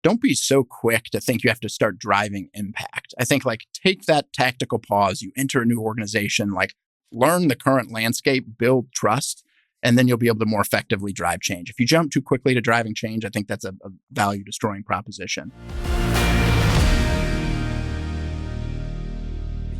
don't be so quick to think you have to start driving impact. I think like take that tactical pause. You enter a new organization, like learn the current landscape, build trust, and then you'll be able to more effectively drive change. If you jump too quickly to driving change, I think that's a value destroying proposition.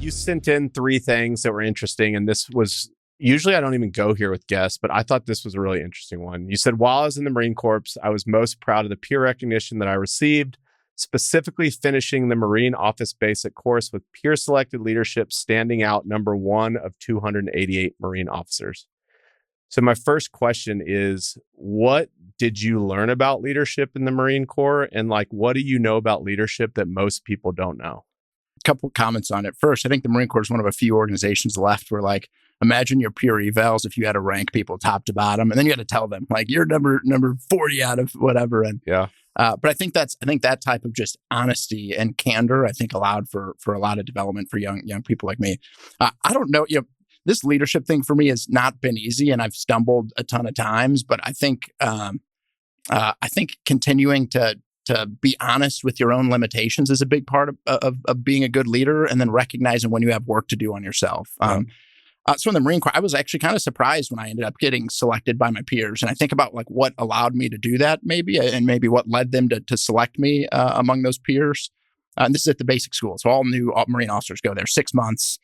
You sent in 3 things that were interesting, and this was usually I don't even go here with guests, but I thought this was a really interesting one. You said, while I was in the Marine Corps, I was most proud of the peer recognition that I received, specifically finishing the Marine Office Basic course with peer-selected leadership standing out number 1 of 288 Marine officers. So my first question is, what did you learn about leadership in the Marine Corps? And like, what do you know about leadership that most people don't know? A couple comments on it. First, I think the Marine Corps is one of a few organizations left where like, imagine your peer evals if you had to rank people top to bottom, and then you had to tell them like you're number 40 out of whatever. And yeah. But I think that type of just honesty and candor, I think allowed for a lot of development for young people like me. I don't know, this leadership thing for me has not been easy, and I've stumbled a ton of times. But I think continuing to be honest with your own limitations is a big part of being a good leader, and then recognizing when you have work to do on yourself. So in the Marine Corps, I was actually kind of surprised when I ended up getting selected by my peers. And I think about like what allowed me to do that maybe, and maybe what led them to select me among those peers. And this is at the basic school. So all new Marine officers go there 6 months,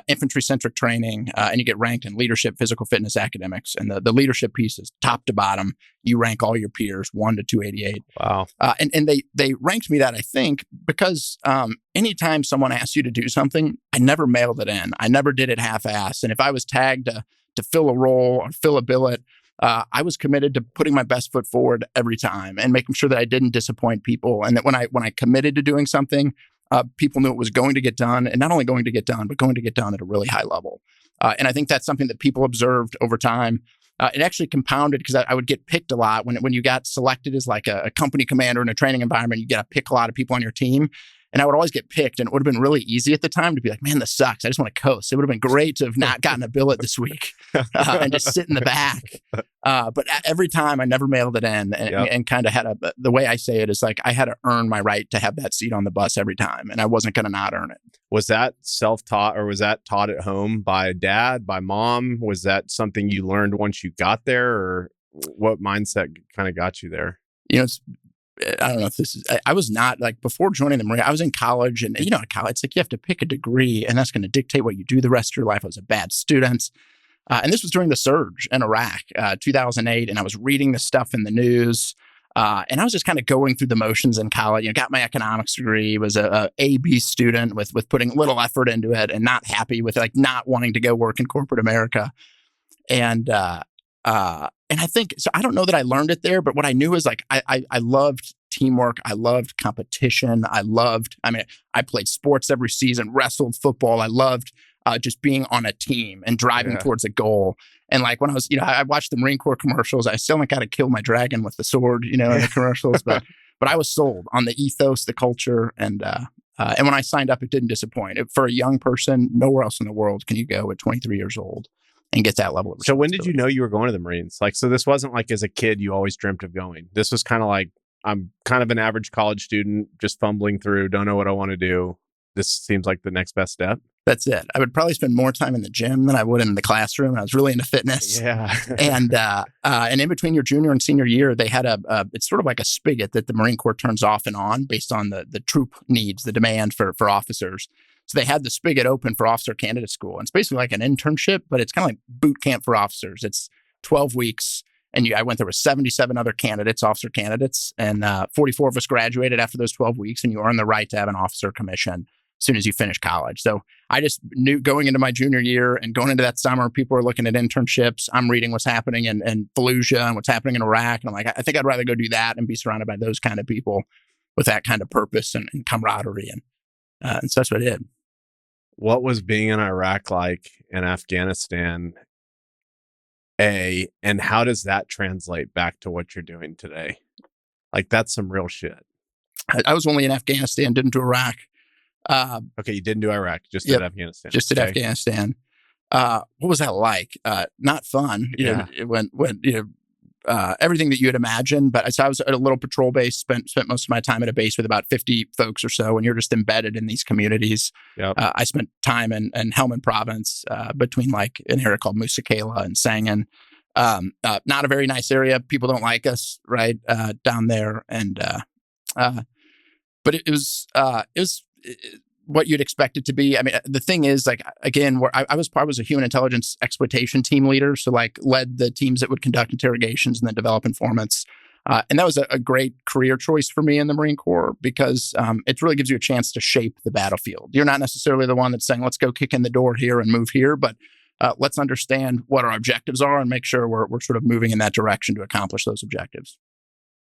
infantry-centric training, and you get ranked in leadership, physical fitness, academics. And the leadership piece is top to bottom. You rank all your peers 1 to 288. Wow. And they ranked me that, I think, because anytime someone asks you to do something, I never mailed it in. I never did it half-assed. And if I was tagged to fill a role or fill a billet, I was committed to putting my best foot forward every time and making sure that I didn't disappoint people. And that when I committed to doing something, people knew it was going to get done, and not only going to get done, but going to get done at a really high level. And I think that's something that people observed over time. It actually compounded because I would get picked a lot when you got selected as like a company commander in a training environment. You get to pick a lot of people on your team. And I would always get picked, and it would have been really easy at the time to be like, man, this sucks. I just want to coast. It would have been great to have not gotten a billet this week and just sit in the back. But every time I never mailed it in, and kind of had the way I say it is like I had to earn my right to have that seat on the bus every time, and I wasn't going to not earn it. Was that self-taught, or was that taught at home by dad, by mom? Was that something you learned once you got there, or what mindset kind of got you there? I don't know if this is, I was not like before joining the Marine, I was in college, and at college, it's like you have to pick a degree, and that's going to dictate what you do the rest of your life. I was a bad student. And this was during the surge in Iraq, 2008. And I was reading the stuff in the news. And I was just kind of going through the motions in college. Got my economics degree, was a A-B student with putting little effort into it, and not happy with like not wanting to go work in corporate America. And I think, so I don't know that I learned it there, but what I knew is like, I loved teamwork. I loved competition. I played sports every season, wrestled, football. I loved just being on a team and driving towards a goal. And like when I was, I watched the Marine Corps commercials. I still haven't got to kill my dragon with the sword, in the commercials, but I was sold on the ethos, the culture. And when I signed up, it didn't disappoint. For a young person, nowhere else in the world can you go at 23 years old and get that level of responsibility. So when did you know you were going to the Marines? Like, so this wasn't like as a kid, you always dreamt of going. This was kind of like, I'm kind of an average college student, just fumbling through, don't know what I want to do. This seems like the next best step. That's it. I would probably spend more time in the gym than I would in the classroom. I was really into fitness. Yeah. And in between your junior and senior year, they had it's sort of like a spigot that the Marine Corps turns off and on based on the troop needs, the demand for officers. So they had the spigot open for officer candidate school. And it's basically like an internship, but it's kind of like boot camp for officers. It's 12 weeks. And I went there with 77 other candidates, officer candidates, and 44 of us graduated after those 12 weeks, and you earn the right to have an officer commission as soon as you finish college. So I just knew going into my junior year and going into that summer, people are looking at internships. I'm reading what's happening in Fallujah and what's happening in Iraq. And I'm like, I think I'd rather go do that and be surrounded by those kind of people with that kind of purpose and camaraderie. And so that's what I did. What was being in Iraq like, in Afghanistan? And how does that translate back to what you're doing today? Like, that's some real shit. I was only in Afghanistan, didn't do Iraq. Okay, you didn't do Iraq, just did Afghanistan. Just did Afghanistan. What was that like? Not fun. everything that you would imagine. But so I was at a little patrol base, spent most of my time at a base with about 50 folks or so, and you're just embedded in these communities. Yep. I spent time in Helmand province between like an area called Musikela and Sangen. Not a very nice area. People don't like us, right, down there. And but it was what you'd expect it to be. I mean, the thing is, like, again, where I was a human intelligence exploitation team leader, so like led the teams that would conduct interrogations and then develop informants. And that was a great career choice for me in the Marine Corps because it really gives you a chance to shape the battlefield. You're not necessarily the one that's saying, let's go kick in the door here and move here, but let's understand what our objectives are and make sure we're sort of moving in that direction to accomplish those objectives.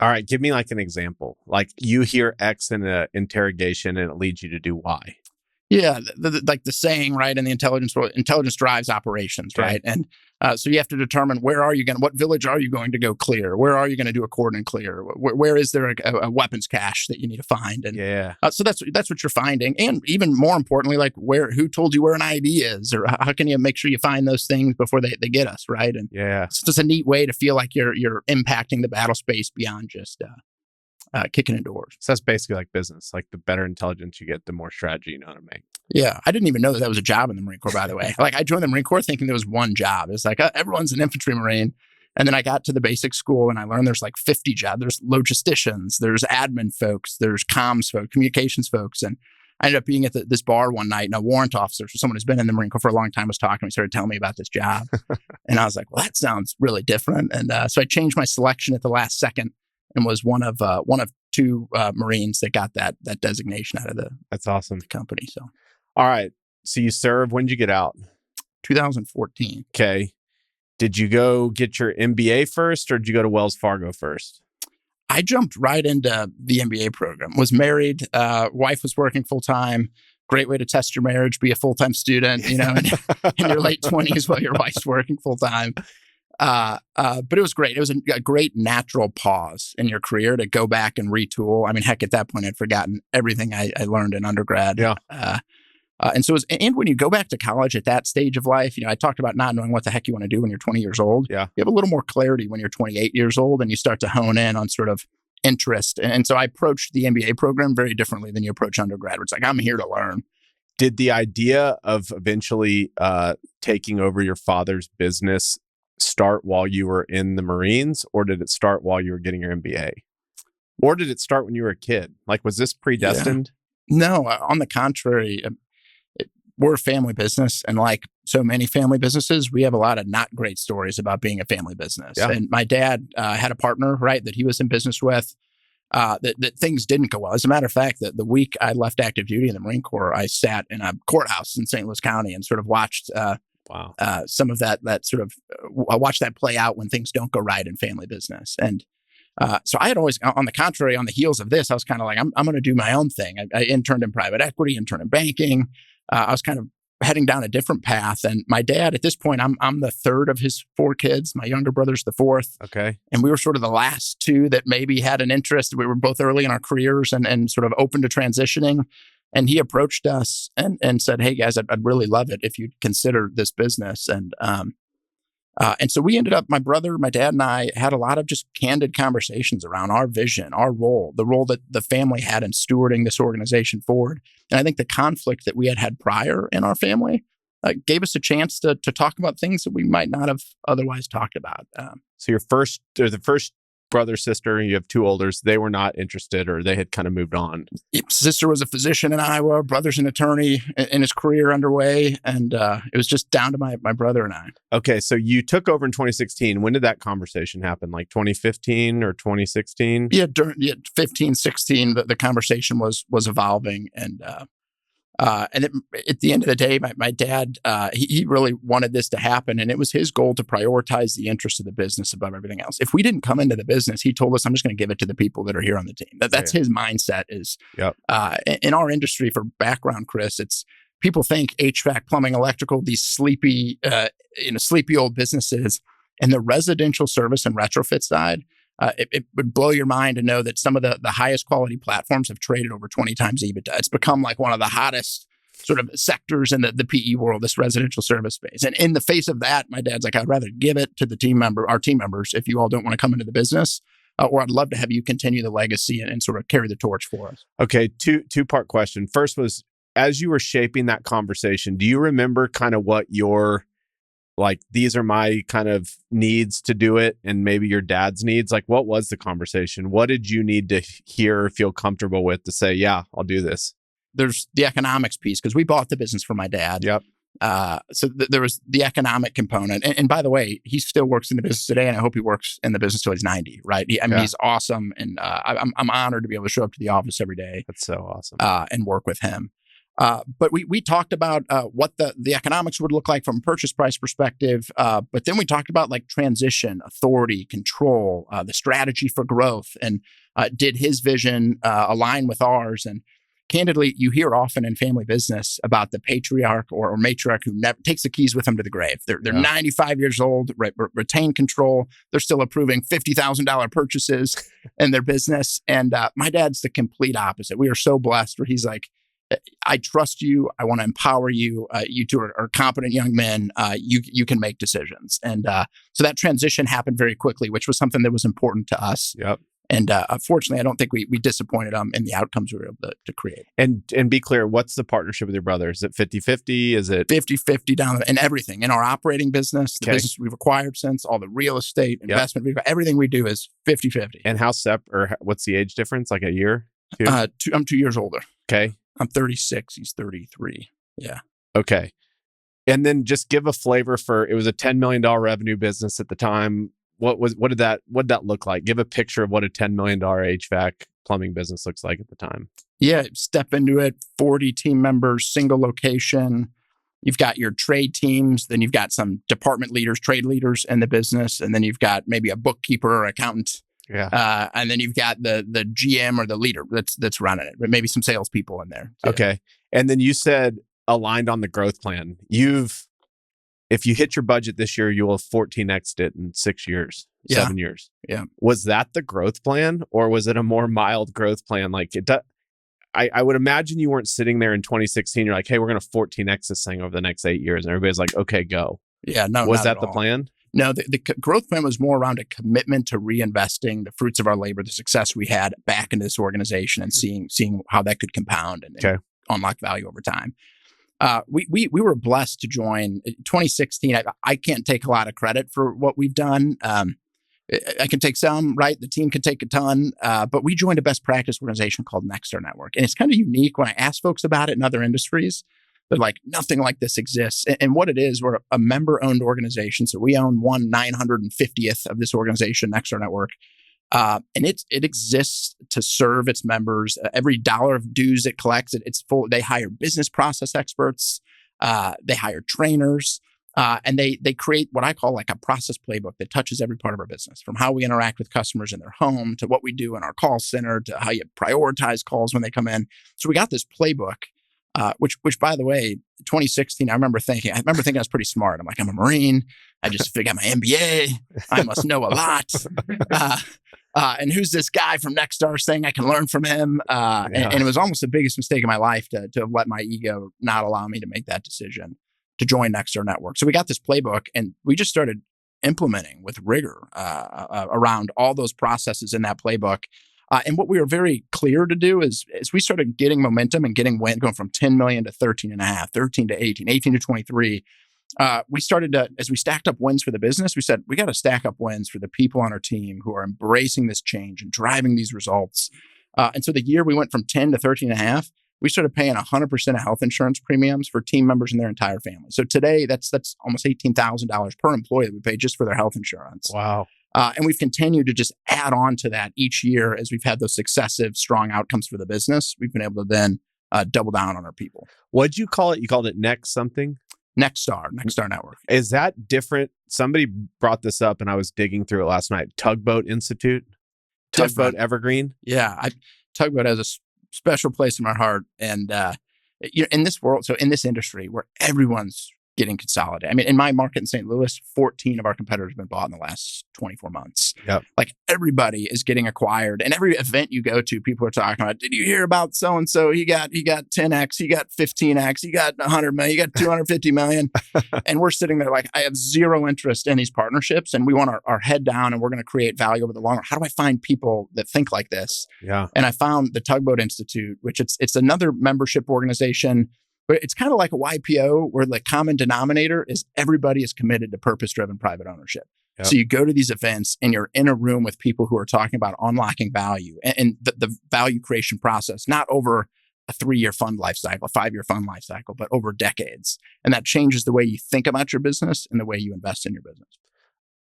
All right, give me like an example. Like you hear X in an interrogation and it leads you to do Y. Yeah, like the saying, right, in the intelligence world, intelligence drives operations, right? And so you have to determine what village are you going to go clear? Where are you going to do a cordon clear? Where is there a weapons cache that you need to find? And so that's what you're finding. And even more importantly, like who told you where an ID is, or how can you make sure you find those things before they get us, right? And it's just a neat way to feel like you're impacting the battle space beyond just kicking in doors. So that's basically like business. Like the better intelligence you get, the more strategy you know how to make. Yeah. I didn't even know that was a job in the Marine Corps, by the way. Like I joined the Marine Corps thinking there was one job. It's like everyone's an infantry Marine. And then I got to the basic school and I learned there's like 50 jobs. There's logisticians, there's admin folks, there's comms folks, communications folks. And I ended up being at this bar one night and a warrant officer, so someone who's been in the Marine Corps for a long time, was talking to me, started telling me about this job. And I was like, well, that sounds really different. And so I changed my selection at the last second and was one of two Marines that got that designation out of That's awesome. the company. So, all right. So you served. When did you get out? 2014. Okay. Did you go get your MBA first, or did you go to Wells Fargo first? I jumped right into the MBA program. Was married. Wife was working full time. Great way to test your marriage. Be a full time student. You know, in your late 20s while your wife's working full time. But it was great. It was a great natural pause in your career to go back and retool. I mean, heck, at that point, I'd forgotten everything I learned in undergrad. Yeah. And so and when you go back to college at that stage of life, I talked about not knowing what the heck you want to do when you're 20 years old. Yeah. You have a little more clarity when you're 28 years old and you start to hone in on sort of interest. And so I approached the MBA program very differently than you approach undergrad, where it's like, I'm here to learn. Did the idea of eventually taking over your father's business start while you were in the Marines, or did it start while you were getting your MBA? Or did it start when you were a kid? Like, was this predestined? Yeah. No, on the contrary. We're a family business, and like so many family businesses, we have a lot of not great stories about being a family business. Yeah. And my dad had a partner, right, that he was in business with, that things didn't go well. As a matter of fact, the week I left active duty in the Marine Corps, I sat in a courthouse in St. Louis County and sort of watched some of that sort of, I watched that play out when things don't go right in family business. And so I had always, on the contrary, on the heels of this, I was kind of like, I'm going to do my own thing. I interned in private equity, interned in banking. I was kind of heading down a different path. And my dad, at this point, I'm the third of his 4 kids. My younger brother's the 4th. Okay. And we were sort of the last 2 that maybe had an interest. We were both early in our careers and sort of open to transitioning. And he approached us and said, hey, guys, I'd really love it if you'd consider this business. And so we ended up, my brother, my dad, and I had a lot of just candid conversations around our vision, our role, the role that the family had in stewarding this organization forward. And I think the conflict that we had prior in our family gave us a chance to talk about things that we might not have otherwise talked about. So the first brother, sister, you have 2 olders, they were not interested, or they had kind of moved on. Sister was a physician in Iowa, brother's an attorney in his career underway. And it was just down to my brother and I. Okay. So you took over in 2016. When did that conversation happen? Like 2015 or 2016? Yeah, 15, 16, the conversation was evolving. And at the end of the day, my dad, he really wanted this to happen. And it was his goal to prioritize the interest of the business above everything else. If we didn't come into the business, he told us, I'm just going to give it to the people that are here on the team. That's his mindset is, in our industry, for background, Chris, it's people think HVAC, plumbing, electrical, these sleepy old businesses, and the residential service and retrofit side. It would blow your mind to know that some of the highest quality platforms have traded over 20 times EBITDA. It's become like one of the hottest sort of sectors in the PE world, this residential service space. And in the face of that, my dad's like, I'd rather give it to our team members, if you all don't want to come into the business, or I'd love to have you continue the legacy and sort of carry the torch for us. Okay, two-part question. First was, as you were shaping that conversation, do you remember kind of what your, like, these are my kind of needs to do it, and maybe your dad's needs? Like, what was the conversation? What did you need to hear or feel comfortable with to say, yeah, I'll do this? There's the economics piece, because we bought the business for my dad. Yep. So there was the economic component. And by the way, he still works in the business today, and I hope he works in the business till he's 90, right? He's awesome. And I'm honored to be able to show up to the office every day. That's so awesome. And work with him. But we talked about what the economics would look like from a purchase price perspective. But then we talked about like transition, authority, control, the strategy for growth, and did his vision align with ours? And candidly, you hear often in family business about the patriarch or matriarch who never takes the keys with them to the grave. They're 95 years old, retain control. They're still approving $50,000 purchases in their business. And my dad's the complete opposite. We are so blessed where he's like, I trust you. I want to empower you. You two are competent young men. You can make decisions. And so that transition happened very quickly, which was something that was important to us. Yep. And unfortunately, I don't think we disappointed them in the outcomes we were able to create. And be clear, what's the partnership with your brother? Is it 50-50? Is it 50-50 down in everything? In our operating business, the business we've acquired since, all the real estate, investment, everything we do is 50-50. And what's the age difference? Like a year? Two? I'm 2 years older. Okay. I'm 36. He's 33. Yeah. Okay. And then just give a flavor for, it was a $10 million revenue business at the time. What did that look like? Give a picture of what a $10 million HVAC plumbing business looks like at the time. Yeah. Step into it. 40 team members, single location. You've got your trade teams. Then you've got some department leaders, trade leaders in the business. And then you've got maybe a bookkeeper or accountant. Yeah. And then you've got the GM or the leader that's running it, but maybe some salespeople in there too. Okay. And then you said aligned on the growth plan. If you hit your budget this year, you will 14x'd it in 6 years, 7 years. Yeah. Was that the growth plan, or was it a more mild growth plan? Like I would imagine you weren't sitting there in 2016. You're like, hey, we're going to 14x this thing over the next 8 years. And everybody's like, okay, go. Yeah. No, was that the plan? No, the growth plan was more around a commitment to reinvesting the fruits of our labor, the success we had back into this organization, and seeing how that could compound and unlock value over time. We were blessed to join 2016. I can't take a lot of credit for what we've done. I can take some, right? The team can take a ton, but we joined a best practice organization called Nexstar Network. And it's kind of unique when I ask folks about it in other industries. They're like, nothing like this exists. And what it is, we're a member-owned organization. So we own 1/950th of this organization, Nexstar Network. And it exists to serve its members. Every dollar of dues it collects, it's full. They hire business process experts. They hire trainers. And they create what I call like a process playbook that touches every part of our business, from how we interact with customers in their home to what we do in our call center to how you prioritize calls when they come in. So we got this playbook. Which by the way, 2016, I remember thinking I was pretty smart. I'm like, I'm a Marine. I just got my MBA. I must know a lot. And who's this guy from Nexstar saying I can learn from him? And it was almost the biggest mistake in my life to have let my ego not allow me to make that decision to join Nexstar Network. So we got this playbook, and we just started implementing with rigor around all those processes in that playbook. And what we were very clear to do is we started getting momentum and getting wind, going from 10 million to 13.5, 13 to 18, 18 to 23. We started to, as we stacked up wins for the business, we said, we got to stack up wins for the people on our team who are embracing this change and driving these results. And so the year we went from 10 to 13.5, we started paying 100% of health insurance premiums for team members and their entire family. So today, that's almost $18,000 per employee that we pay just for their health insurance. Wow. And we've continued to just add on to that each year as we've had those successive, strong outcomes for the business. We've been able to then double down on our people. What'd you call it? You called it Next something? Nexstar Network. Is that different? Somebody brought this up and I was digging through it last night. Tugboat Institute? Tugboat Evergreen? Yeah. Tugboat has a special place in my heart. And in this world, so in this industry where everyone's getting consolidated. I mean, in my market in St. Louis, 14 of our competitors have been bought in the last 24 months. Yep. Like everybody is getting acquired. And every event you go to, people are talking about, did you hear about so-and-so? He got 10X, he got 15X, he got 100 million, he got 250 million. And we're sitting there like, I have zero interest in these partnerships and we want our head down and we're going to create value over the long run. How do I find people that think like this? Yeah. And I found the Tugboat Institute, which it's another membership organization. But it's kind of like a YPO where the common denominator is everybody is committed to purpose-driven private ownership. Yep. So you go to these events and you're in a room with people who are talking about unlocking value and the value creation process, not over a 3-year fund life cycle, a 5-year fund life cycle, but over decades. And that changes the way you think about your business and the way you invest in your business.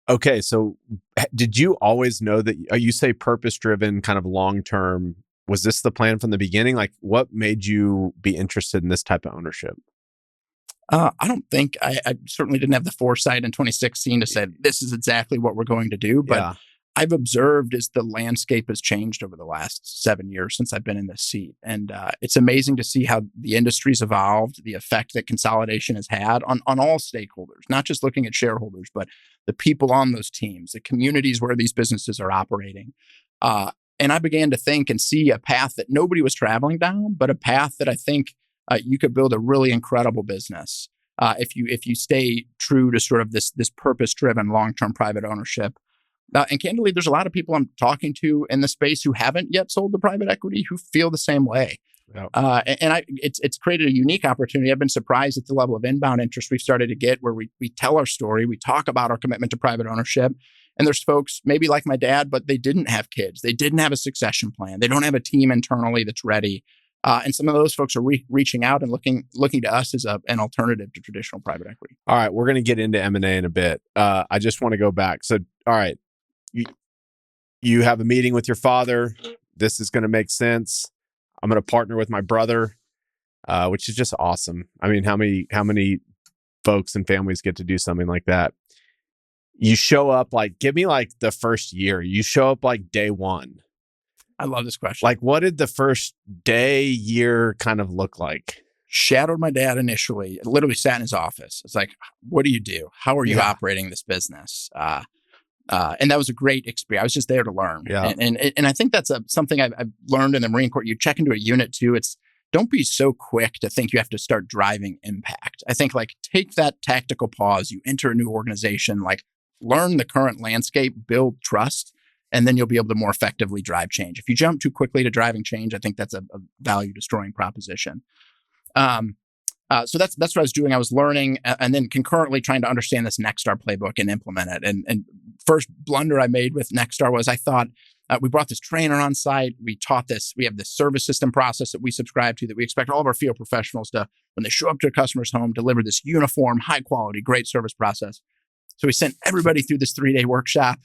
Okay. So did you always know that you say purpose-driven kind of long-term? Was this the plan from the beginning? Like what made you be interested in this type of ownership? I don't think I certainly didn't have the foresight in 2016 to say this is exactly what we're going to do. But I've observed as the landscape has changed over the last 7 years since I've been in this seat. And it's amazing to see how the industry's evolved, the effect that consolidation has had on all stakeholders, not just looking at shareholders, but the people on those teams, the communities where these businesses are operating. And I began to think and see a path that nobody was traveling down, but a path that I think you could build a really incredible business if you stay true to sort of this purpose-driven long-term private ownership. And candidly, there's a lot of people I'm talking to in the space who haven't yet sold to private equity who feel the same way. Yep. It's created a unique opportunity. I've been surprised at the level of inbound interest we've started to get where we tell our story, we talk about our commitment to private ownership. And there's folks maybe like my dad, but they didn't have kids. They didn't have a succession plan. They don't have a team internally that's ready. And some of those folks are reaching out and looking to us as an alternative to traditional private equity. All right. We're going to get into M&A in a bit. I just want to go back. So, all right. You have a meeting with your father. This is going to make sense. I'm going to partner with my brother, which is just awesome. I mean, how many folks and families get to do something like that? You show up give me the first year. You show up day one. I love this question. What did the first year kind of look like? Shadowed my dad initially. Literally sat in his office. It's like, what do you do? How are you operating this business? And that was a great experience. I was just there to learn. Yeah. And I think that's something I've learned in the Marine Corps. You check into a unit too. Don't be so quick to think you have to start driving impact. I think take that tactical pause. You enter a new organization, learn the current landscape, build trust, and then you'll be able to more effectively drive change. If you jump too quickly to driving change, I think that's a value destroying proposition. So that's what I was doing. I was learning and then concurrently trying to understand this Nexstar playbook and implement it. And first blunder I made with Nexstar was I thought we brought this trainer on site. We taught this. We have this service system process that we subscribe to that we expect all of our field professionals to, when they show up to a customer's home, deliver this uniform, high quality, great service process. So we sent everybody through this 3-day workshop.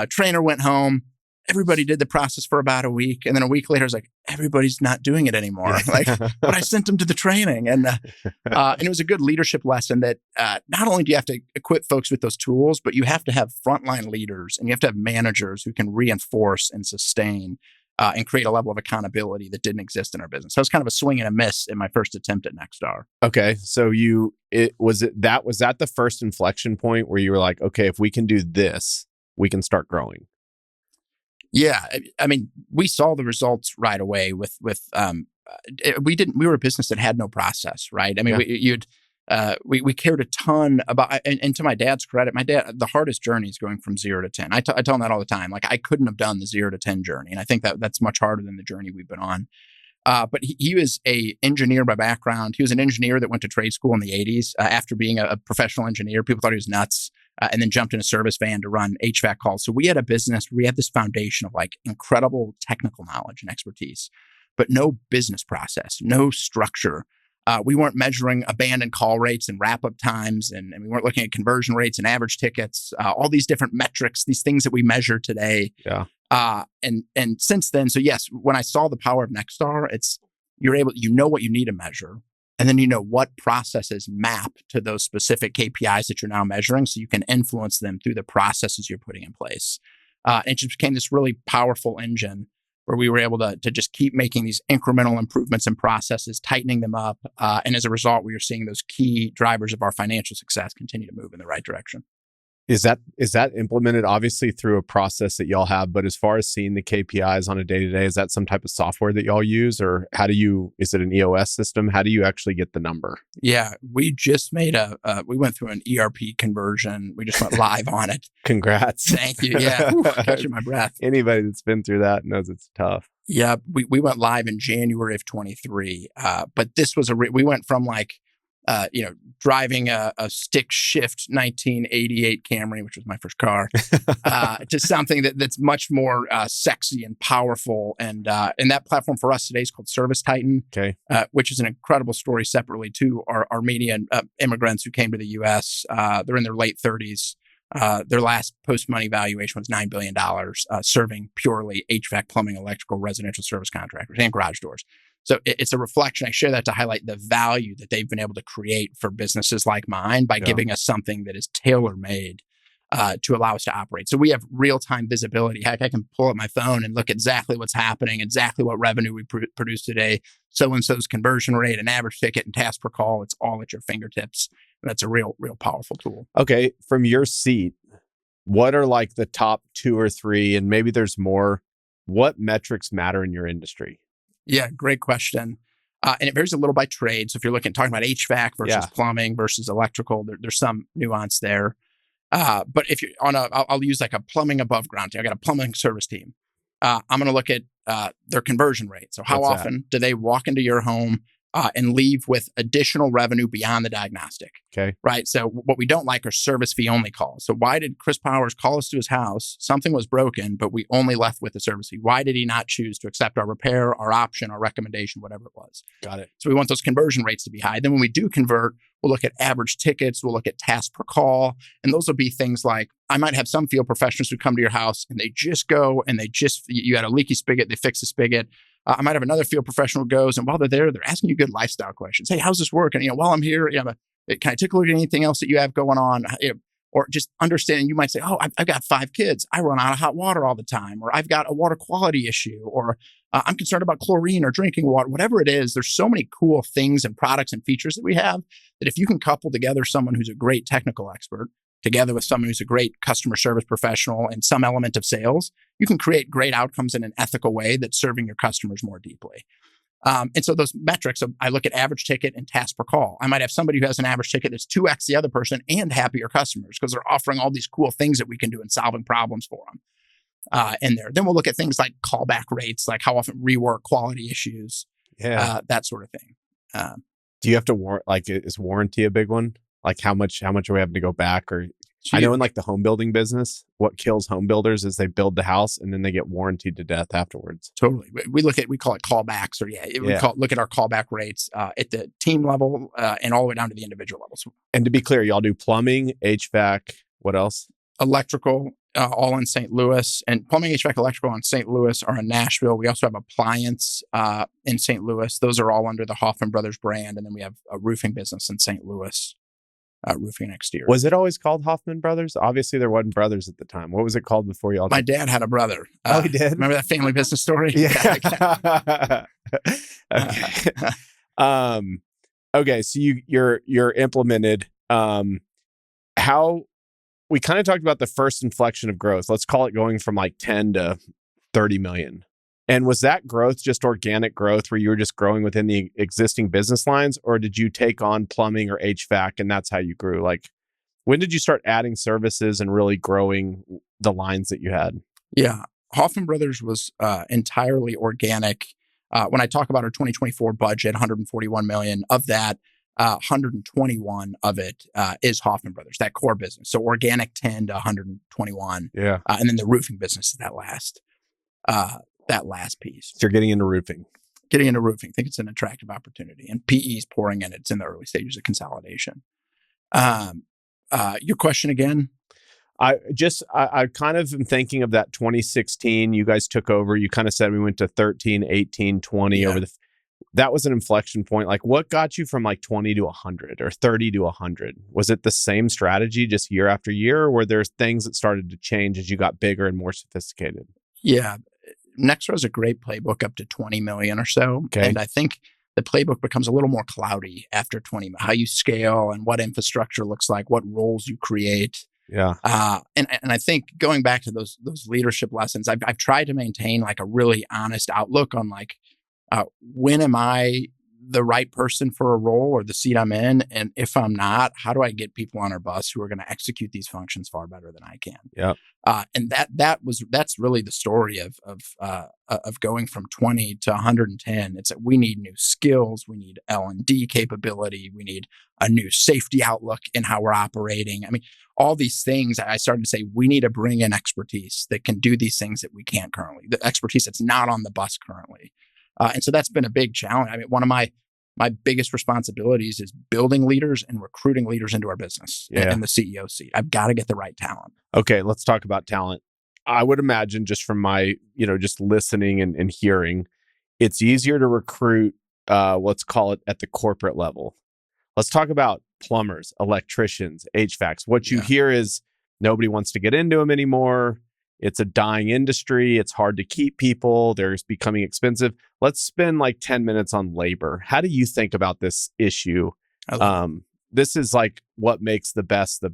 Trainer went home. Everybody did the process for about a week. And then a week later, I was like, everybody's not doing it anymore. But I sent them to the training. And it was a good leadership lesson that not only do you have to equip folks with those tools, but you have to have frontline leaders and you have to have managers who can reinforce and sustain and create a level of accountability that didn't exist in our business. So it was kind of a swing and a miss in my first attempt at Nexstar. Okay. So was that the first inflection point where you were like, okay, if we can do this, we can start growing? Yeah, I mean, we saw the results right away. We were a business that had no process, right? I mean, we cared a ton about, and to my dad's credit, the hardest journey is going from 0 to 10. I tell him that all the time. I couldn't have done the 0 to 10 journey, and I think that's much harder than the journey we've been on. But he was an engineer by background. He was an engineer that went to trade school in the 80s. After being a professional engineer, people thought he was nuts. And then jumped in a service van to run HVAC calls. So we had a business where we had this foundation of incredible technical knowledge and expertise, but no business process, no structure. We weren't measuring abandoned call rates and wrap-up times, and we weren't looking at conversion rates and average tickets, all these different metrics, these things that we measure today. Yeah. And since then, so yes, when I saw the power of Nexstar, you know what you need to measure. And then you know what processes map to those specific KPIs that you're now measuring so you can influence them through the processes you're putting in place. And it just became this really powerful engine. where we were able to just keep making these incremental improvements in processes, tightening them up. And as a result, we are seeing those key drivers of our financial success continue to move in the right direction. Is that implemented obviously through a process that y'all have, but as far as seeing the KPIs on a day-to-day, is that some type of software that y'all use, or is it an EOS system? How do you actually get the number? Yeah, we just made we went through an ERP conversion. We just went live on it. Congrats. Thank you. Yeah. Catching my breath. Anybody that's been through that knows it's tough. Yeah, we went live in January of 23. But this was we went from driving a stick shift 1988 Camry, which was my first car, to something that's much more sexy and powerful. And that platform for us today is called Service Titan, which is an incredible story separately to our Armenian immigrants who came to the U.S. They're in their late 30s. Their last post-money valuation was $9 billion, serving purely HVAC, plumbing, electrical, residential service contractors, and garage doors. So it's a reflection. I share that to highlight the value that they've been able to create for businesses like mine by giving us something that is tailor-made to allow us to operate. So we have real-time visibility. Heck, I can pull up my phone and look exactly what's happening, exactly what revenue we produce today, so-and-so's conversion rate, an average ticket, and task per call. It's all at your fingertips. And that's a real powerful tool. Okay. From your seat, what are like the top 2 or 3, and maybe there's more, what metrics matter in your industry? Yeah, great question. And it varies a little by trade. So if you're talking about HVAC versus plumbing versus electrical, there's some nuance there. But if you're I'll use like a plumbing above ground team. I got a plumbing service team. I'm going to look at their conversion rate. So how often do they walk into your home and leave with additional revenue beyond the diagnostic? Okay. Right. So what we don't like are service fee only calls. So why did Chris Powers call us to his house? Something was broken, but we only left with the service fee. Why did he not choose to accept our repair, our option, our recommendation, whatever it was? Got it. So we want those conversion rates to be high. Then when we do convert, we'll look at average tickets. We'll look at tasks per call. And those will be things like, I might have some field professionals who come to your house and they just go and you had a leaky spigot, they fix the spigot. I might have another field professional goes, and while they're there, they're asking you good lifestyle questions. Hey, how's this work? And while I'm here, can I take a look at anything else that you have going on? Or just understanding, you might say, oh, I've got 5 kids. I run out of hot water all the time. Or I've got a water quality issue. Or I'm concerned about chlorine or drinking water. Whatever it is, there's so many cool things and products and features that we have that if you can couple together someone who's a great technical expert together with someone who's a great customer service professional and some element of sales, you can create great outcomes in an ethical way that's serving your customers more deeply. And so those metrics, I look at average ticket and task per call. I might have somebody who has an average ticket that's 2x the other person and happier customers because they're offering all these cool things that we can do in solving problems for them in there. Then we'll look at things like callback rates, like how often rework, quality issues, that sort of thing. Do you have to is warranty a big one? Like how much are we having to go back? Or I know in like the home building business, what kills home builders is they build the house and then they get warranted to death afterwards. Totally. We call it callbacks, or look at our callback rates at the team level and all the way down to the individual levels. And to be clear, y'all do plumbing, HVAC, what else? Electrical, all in St. Louis, and plumbing, HVAC, electrical in St. Louis are in Nashville. We also have appliance in St. Louis. Those are all under the Hoffmann Brothers brand. And then we have a roofing business in St. Louis. Roofing Exteriors. Was it always called Hoffmann Brothers? Obviously, there wasn't brothers at the time. What was it called before y'all? My dad had a brother. He did? Remember that family business story? Yeah. Okay. So you're implemented. How we kind of talked about the first inflection of growth. Let's call it going from like 10 to 30 million. And was that growth just organic growth where you were just growing within the existing business lines, or did you take on plumbing or HVAC and that's how you grew? Like, when did you start adding services and really growing the lines that you had? Yeah. Hoffmann Brothers was entirely organic. When I talk about our 2024 budget, 141 million of that, 121 of it is Hoffmann Brothers, that core business. So organic 10 to 121. Yeah. And then the roofing business is that last piece. So you're getting into roofing. I think it's an attractive opportunity, and PE is pouring in. It's in the early stages of consolidation. Your question again? I kind of am thinking of that 2016. You guys took over. You kind of said we went to 13, 18, 20 over that was an inflection point. Like, what got you from like 20 to 100 or 30 to 100? Was it the same strategy just year after year, or were there things that started to change as you got bigger and more sophisticated? Yeah. Nextro has a great playbook up to 20 million or so. Okay. And I think the playbook becomes a little more cloudy after 20 million, how you scale and what infrastructure looks like, what roles you create. Yeah. And I think going back to those leadership lessons, I've tried to maintain like a really honest outlook on like, when am I the right person for a role or the seat I'm in? And if I'm not, how do I get people on our bus who are going to execute these functions far better than I can? Yeah. And that's really the story of going from 20 to 110. It's that we need new skills, we need L&D capability, we need a new safety outlook in how we're operating. I mean, all these things. I started to say we need to bring in expertise that can do these things that we can't currently. The expertise that's not on the bus currently. And so that's been a big challenge. I mean, one of my biggest responsibilities is building leaders and recruiting leaders into our business in the CEO seat. I've got to get the right talent. Okay, let's talk about talent. I would imagine just from my, just listening and hearing, it's easier to recruit, let's call it at the corporate level. Let's talk about plumbers, electricians, HVACs. What you hear is nobody wants to get into them anymore. It's a dying industry. It's hard to keep people. They're becoming expensive. Let's spend like 10 minutes on labor. How do you think about this issue? This is like what makes the best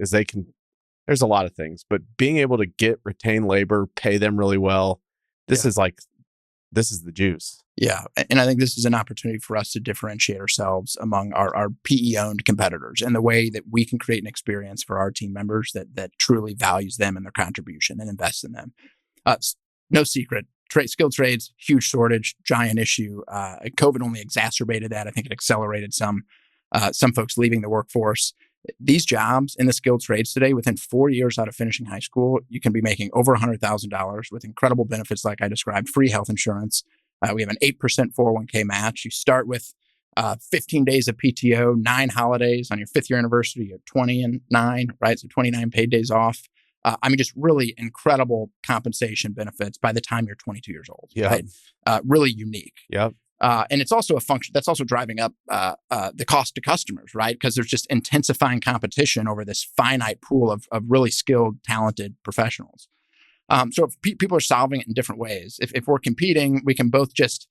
is there's a lot of things, but being able to retain labor, pay them really well. This is the juice. Yeah. And I think this is an opportunity for us to differentiate ourselves among our PE-owned competitors and the way that we can create an experience for our team members that truly values them and their contribution and invests in them. No secret, skilled trades, huge shortage, giant issue. COVID only exacerbated that. I think it accelerated some folks leaving the workforce. These jobs in the skilled trades today, within 4 years out of finishing high school, you can be making over $100,000 with incredible benefits like I described, free health insurance. We have an 8% 401k match. You start with 15 days of PTO, 9 holidays. On your 5th year anniversary, you have 20 and 9, right? So 29 paid days off. Just really incredible compensation benefits by the time you're 22 years old. Yeah. Right? Really unique. Yep. And it's also a function that's also driving up the cost to customers, right? Because there's just intensifying competition over this finite pool of really skilled, talented professionals. So if people are solving it in different ways. If we're competing, we can both just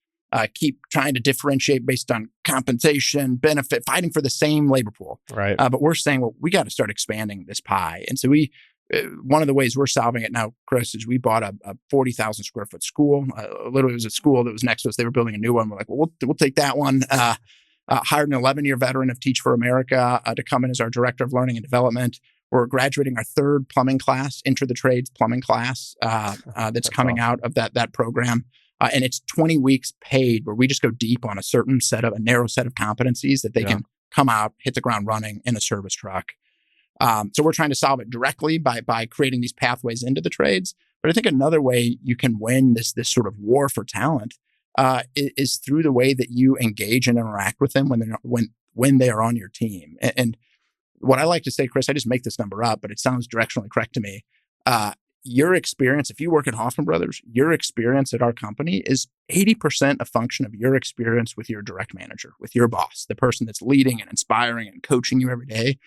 keep trying to differentiate based on compensation, benefit, fighting for the same labor pool. Right. But we're saying, well, we got to start expanding this pie. And so one of the ways we're solving it now, Chris, is we bought a 40,000 square foot school. Literally, it was a school that was next to us. They were building a new one. We're like, well, we'll take that one. Hired an 11-year veteran of Teach for America to come in as our director of learning and development. We're graduating our 3rd plumbing class, Enter the Trades plumbing class that's coming out of that program. And it's 20 weeks paid where we just go deep on a narrow set of competencies that they can come out, hit the ground running in a service truck. So we're trying to solve it directly by creating these pathways into the trades. But I think another way you can win this sort of war for talent is through the way that you engage and interact with them when they are on your team. And what I like to say, Chris, I just make this number up, but it sounds directionally correct to me. Your experience, if you work at Hoffmann Brothers, your experience at our company is 80% a function of your experience with your direct manager, with your boss, the person that's leading and inspiring and coaching you every day.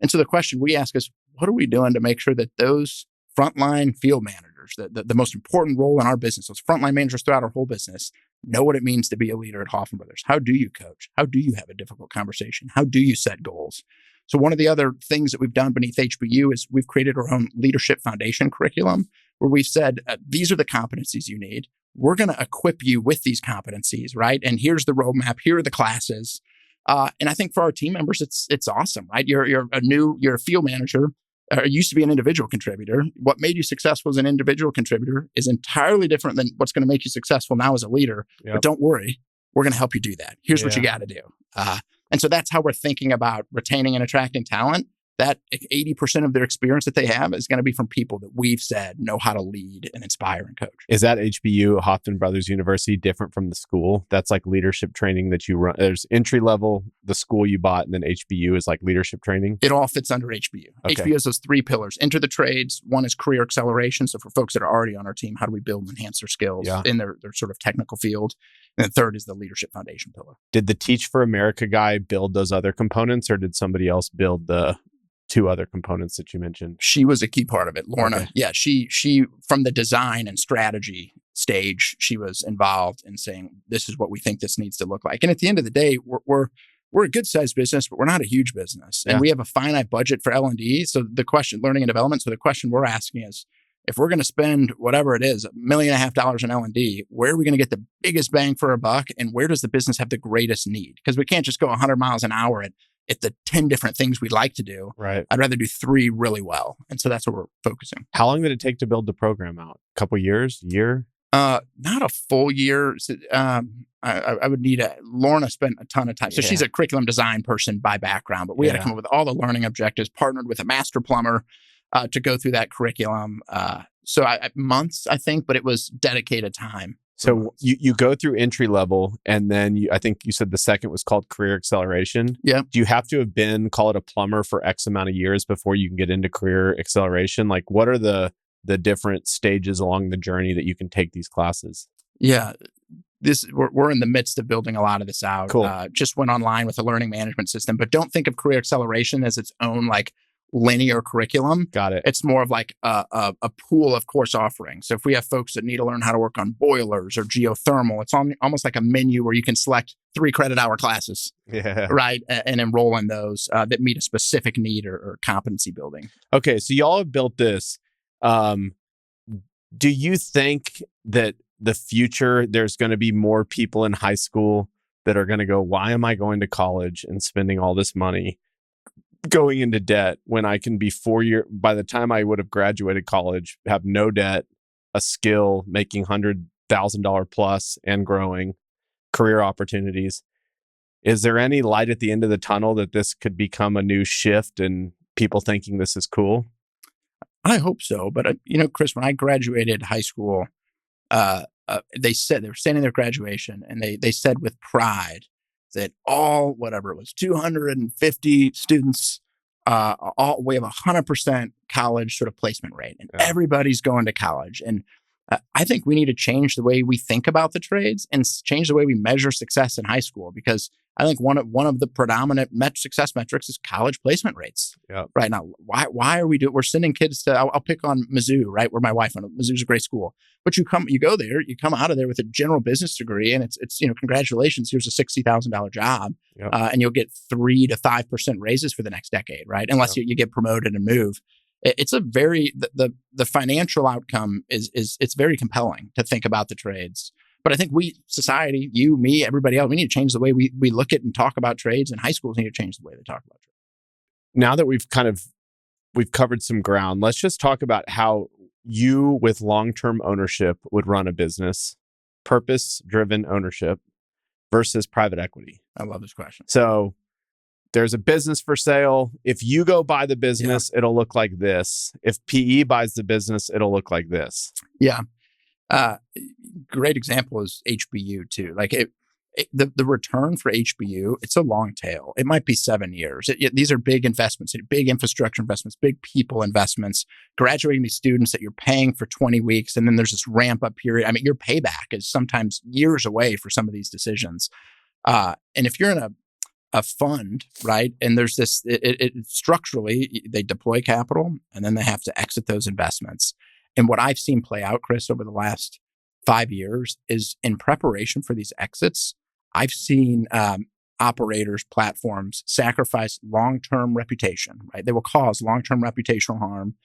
And so the question we ask is, what are we doing to make sure that those frontline field managers, the most important role in our business, those frontline managers throughout our whole business, know what it means to be a leader at Hoffmann Brothers? How do you coach? How do you have a difficult conversation? How do you set goals? So one of the other things that we've done beneath HBU is we've created our own leadership foundation curriculum where we've said, these are the competencies you need. We're going to equip you with these competencies, right? And here's the roadmap. Here are the classes. And I think for our team members, it's awesome, right? You're a field manager. Used to be an individual contributor. What made you successful as an individual contributor is entirely different than what's going to make you successful now as a leader. Yep. But don't worry, we're going to help you do that. Here's what you got to do. And so that's how we're thinking about retaining and attracting talent. That 80% of their experience that they have is going to be from people that we've said know how to lead and inspire and coach. Is that HBU, Hoffmann Brothers University, different from the school? That's like leadership training that you run. There's entry level, the school you bought, and then HBU is like leadership training? It all fits under HBU. Okay. HBU has those 3 pillars. Enter the trades. One is career acceleration. So for folks that are already on our team, how do we build and enhance their skills in their sort of technical field? And the third is the leadership foundation pillar. Did the Teach for America guy build those other components, or did somebody else build the 2 other components that you mentioned? She was a key part of it, Lorna. Okay. Yeah, she from the design and strategy stage, she was involved in saying, this is what we think this needs to look like. And at the end of the day, we're a good sized business, but we're not a huge business. And we have a finite budget for L&D. So the question, learning and development. So the question we're asking is, if we're going to spend whatever it is, $1.5 million in L&D, where are we going to get the biggest bang for our buck? And where does the business have the greatest need? Because we can't just go 100 miles an hour at the 10 different things we'd like to do. Right. I'd rather do 3 really well. And so that's what we're focusing. How long did it take to build the program out? A couple years? Year? Not a full year. I would need Lorna spent a ton of time. So she's a curriculum design person by background, but we had to come up with all the learning objectives, partnered with a master plumber to go through that curriculum. So months, I think, but it was dedicated time. So you go through entry level, and then I think you said the second was called career acceleration. Yeah. Do you have to have been, call it a plumber, for X amount of years before you can get into career acceleration? Like, what are the different stages along the journey that you can take these classes? Yeah. We're in the midst of building a lot of this out. Cool. Just went online with a learning management system, but don't think of career acceleration as its own like linear curriculum. Got it. It's more of like a pool of course offerings. So if we have folks that need to learn how to work on boilers or geothermal, it's almost like a menu where you can select 3 credit hour classes, right, and enroll in those that meet a specific need or competency building. Okay, so y'all have built this. Do you think that the future, there's going to be more people in high school that are going to go, why am I going to college and spending all this money going into debt when I can be 4 years, by the time I would have graduated college, have no debt, a skill, making $100,000 plus and growing, career opportunities? Is there any light at the end of the tunnel that this could become a new shift and people thinking this is cool? I hope so. But, Chris, when I graduated high school, they were standing there at graduation, and they said with pride that whatever it was, 250 students, we have 100% college sort of placement rate, and everybody's going to college. And I think we need to change the way we think about the trades and change the way we measure success in high school, because I think one of the predominant success metrics is college placement rates right now. Why are we we're sending kids to, I'll pick on Mizzou, right, where my wife went. Mizzou's a great school, but you go there, you come out of there with a general business degree, and it's congratulations, here's a $60,000 job, and you'll get 3 to 5% raises for the next decade, right? Unless you get promoted and move. It's a very the financial outcome is it's very compelling to think about the trades. But I think society, you, me, everybody else, we need to change the way we look at and talk about trades, and high schools need to change the way they talk about trades. Now that we've covered some ground, let's just talk about how you, with long-term ownership, would run a business, purpose-driven ownership versus private equity. I love this question. So there's a business for sale. If you go buy the business, it'll look like this. If PE buys the business, it'll look like this. Yeah. Great example is HBU too. Like the return for HBU, it's a long tail. It might be 7 years. These are big investments, big infrastructure investments, big people investments, graduating these students that you're paying for 20 weeks. And then there's this ramp up period. I mean, your payback is sometimes years away for some of these decisions. And if you're in a fund, right, and there's this, structurally, they deploy capital and then they have to exit those investments. And what I've seen play out, Chris, over the last 5 years is, in preparation for these exits, I've seen operators, platforms sacrifice long-term reputation, right? They will cause long-term reputational harm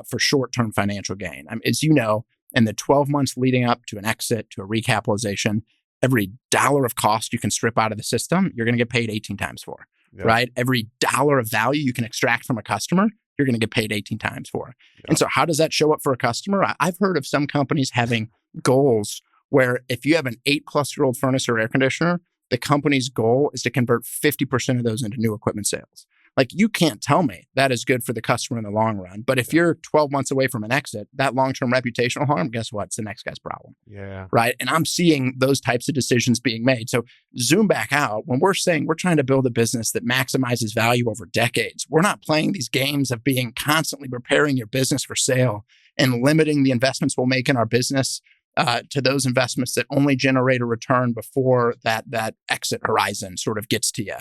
for short-term financial gain. I mean, as you know, in the 12 months leading up to an exit, to a recapitalization, every dollar of cost you can strip out of the system, you're going to get paid 18 times for, right? Every dollar of value you can extract from a customer, you're going to get paid 18 times for. And so how does that show up for a customer? I've heard of some companies having goals where if you have an 8+ year-old furnace or air conditioner, the company's goal is to convert 50% of those into new equipment sales. Like, you can't tell me that is good for the customer in the long run. But if you're 12 months away from an exit, that long-term reputational harm, guess what? It's the next guy's problem. Yeah. Right. And I'm seeing those types of decisions being made. So zoom back out. When we're saying we're trying to build a business that maximizes value over decades, we're not playing these games of being constantly preparing your business for sale and limiting the investments we'll make in our business to those investments that only generate a return before that exit horizon sort of gets to you.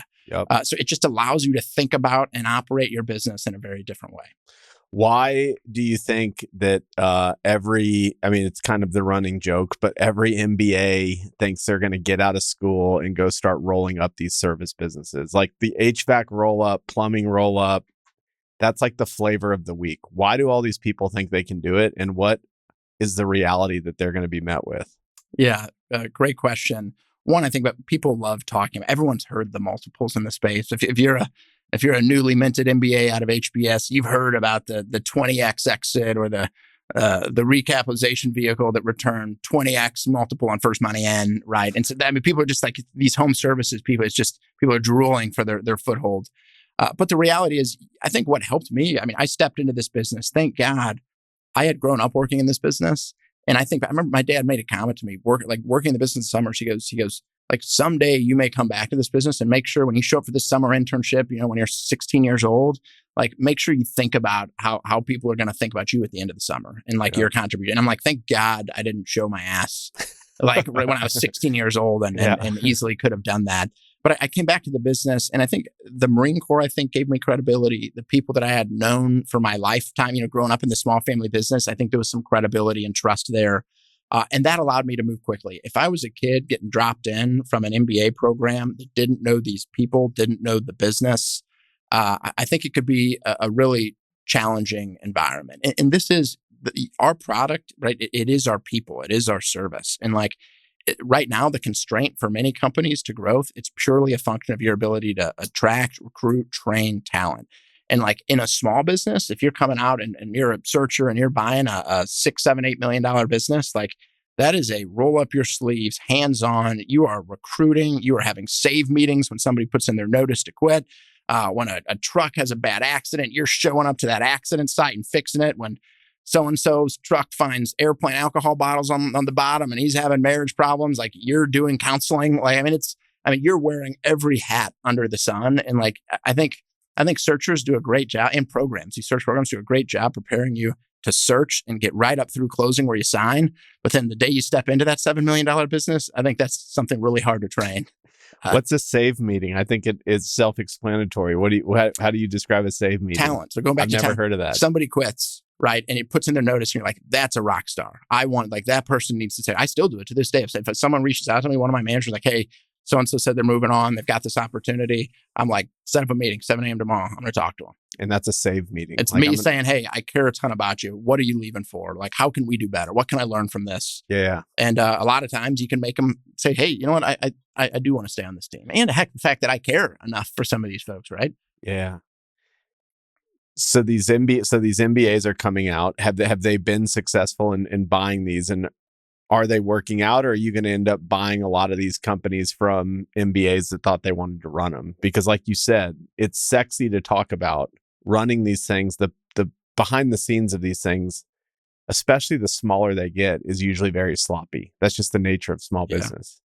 So it just allows you to think about and operate your business in a very different way. Why do you think that it's kind of the running joke, but every MBA thinks they're going to get out of school and go start rolling up these service businesses? Like the HVAC roll up, plumbing roll up, that's like the flavor of the week. Why do all these people think they can do it? And what is the reality that they're going to be met with? Yeah, great question. One, I think that people love talking. Everyone's heard the multiples in the space. If you're a newly minted MBA out of HBS, you've heard about the 20x exit or the recapitalization vehicle that returned 20x multiple on first money in, right? And so people are just like these home services people. It's just people are drooling for their foothold. But the reality is, I think what helped me, I stepped into this business. Thank God I had grown up working in this business. And I remember my dad made a comment to me, working in the business in summers. He goes, like, someday you may come back to this business, and make sure when you show up for this summer internship, when you're 16 years old, like, make sure you think about how people are going to think about you at the end of the summer and like your contribution. And I'm like, thank God I didn't show my ass like right when I was 16 years old and easily could have done that. But I came back to the business, and I think the Marine Corps, gave me credibility. The people that I had known for my lifetime, growing up in the small family business, I think there was some credibility and trust there. And that allowed me to move quickly. If I was a kid getting dropped in from an MBA program that didn't know these people, didn't know the business, I think it could be a really challenging environment. And this is our product, right? It is our people. It is our service. And right now, the constraint for many companies to growth, it's purely a function of your ability to attract, recruit, train talent. And in a small business, if you're coming out and you're a searcher and you're buying a $6, $7, $8 million business, that is a roll up your sleeves, hands on. You are recruiting. You are having save meetings when somebody puts in their notice to quit. When a truck has a bad accident, you're showing up to that accident site and fixing it. When so-and-so's truck finds airplane alcohol bottles on the bottom and he's having marriage problems, you're doing counseling. You're wearing every hat under the sun. And I think searchers do a great job, and programs. These search programs do a great job preparing you to search and get right up through closing where you sign. But then the day you step into that $7 million business, I think that's something really hard to train. What's a save meeting? I think it is self-explanatory. How do you describe a save meeting? Talent. So going back I've to never talent, heard of that. Somebody quits, right? And it puts in their notice, and you're like, that's a rock star. I want, that person needs to say, I still do it to this day. If someone reaches out to me, one of my managers, hey, so-and-so said they're moving on, they've got this opportunity, I'm like, set up a meeting, 7 a.m. tomorrow. I'm going to talk to them. And that's a save meeting. It's me saying, hey, I care a ton about you. What are you leaving for? How can we do better? What can I learn from this? Yeah. And a lot of times you can make them say, hey, you know what? I do want to stay on this team. And the fact that I care enough for some of these folks, right? Yeah. So these MBAs are coming out. Have they been successful in buying these? And are they working out, or are you going to end up buying a lot of these companies from MBAs that thought they wanted to run them? Because like you said, it's sexy to talk about running these things. The behind the scenes of these things, especially the smaller they get, is usually very sloppy. That's just the nature of small business.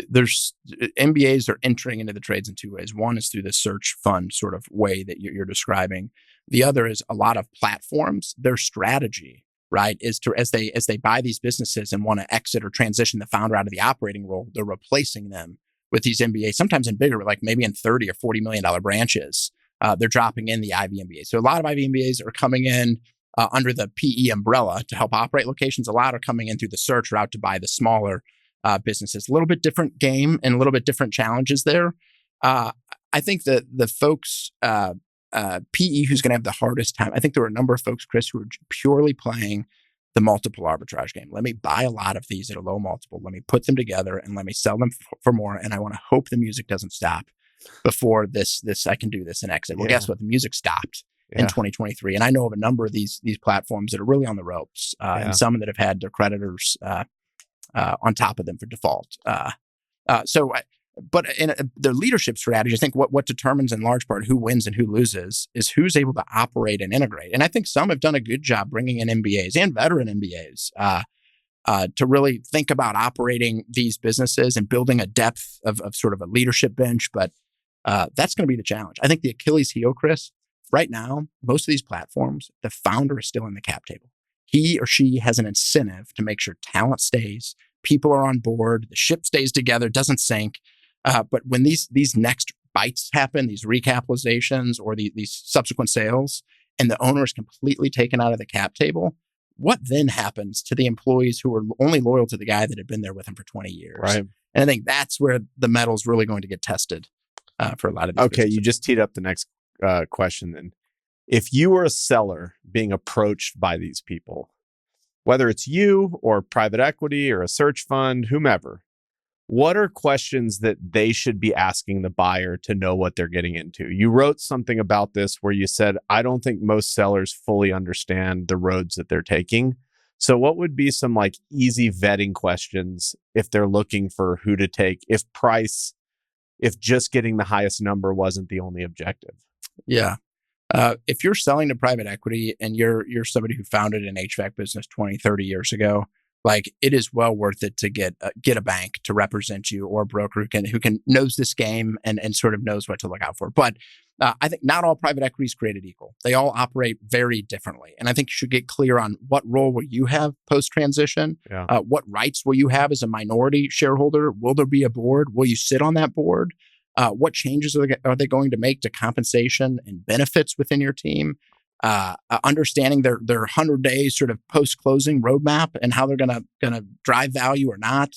There's MBAs are entering into the trades in two ways. One is through the search fund sort of way that you're describing. The other is a lot of platforms. Their strategy, right, is to as they buy these businesses and want to exit or transition the founder out of the operating role, they're replacing them with these MBAs, sometimes in bigger, maybe in $30 or $40 million branches. They're dropping in the Ivy MBA. So a lot of Ivy MBAs are coming in under the PE umbrella to help operate locations. A lot are coming in through the search route to buy the smaller businesses. A little bit different game and a little bit different challenges there. I think that the folks, PE, who's going to have the hardest time, I think there were a number of folks, Chris, who are purely playing the multiple arbitrage game. Let me buy a lot of these at a low multiple. Let me put them together and let me sell them for more. And I want to hope the music doesn't stop before this I can do this and exit. Well, guess what? The music stopped in 2023. And I know of a number of these platforms that are really on the ropes and some that have had their creditors on top of them for default. But in their leadership strategy, I think what determines in large part who wins and who loses is who's able to operate and integrate. And I think some have done a good job bringing in MBAs and veteran MBAs to really think about operating these businesses and building a depth of sort of a leadership bench. But that's going to be the challenge. I think the Achilles heel, Chris, right now, most of these platforms, the founder is still in the cap table. He or she has an incentive to make sure talent stays, people are on board, the ship stays together, doesn't sink. But when these next bites happen, these recapitalizations or these subsequent sales, and the owner is completely taken out of the cap table, what then happens to the employees who are only loyal to the guy that had been there with him for 20 years? Right. And I think that's where the metal is really going to get tested for a lot of these Okay, businesses. you just teed up the next question then. If you were a seller being approached by these people, whether it's you or private equity or a search fund, whomever, what are questions that they should be asking the buyer to know what they're getting into? You wrote something about this where you said, I don't think most sellers fully understand the roads that they're taking. So what would be some like easy vetting questions if they're looking for who to take, if just getting the highest number wasn't the only objective? Yeah. If you're selling to private equity and you're somebody who founded an HVAC business 20, 30 years ago, like it is well worth it to get a bank to represent you or a broker who can knows this game and sort of knows what to look out for. But I think not all private equity is created equal. They all operate very differently. And I think you should get clear on what role will you have post-transition? Yeah. What rights will you have as a minority shareholder? Will there be a board? Will you sit on that board? What changes are they going to make to compensation and benefits within your team? Understanding their 100 days sort of post-closing roadmap and how they're gonna drive value or not.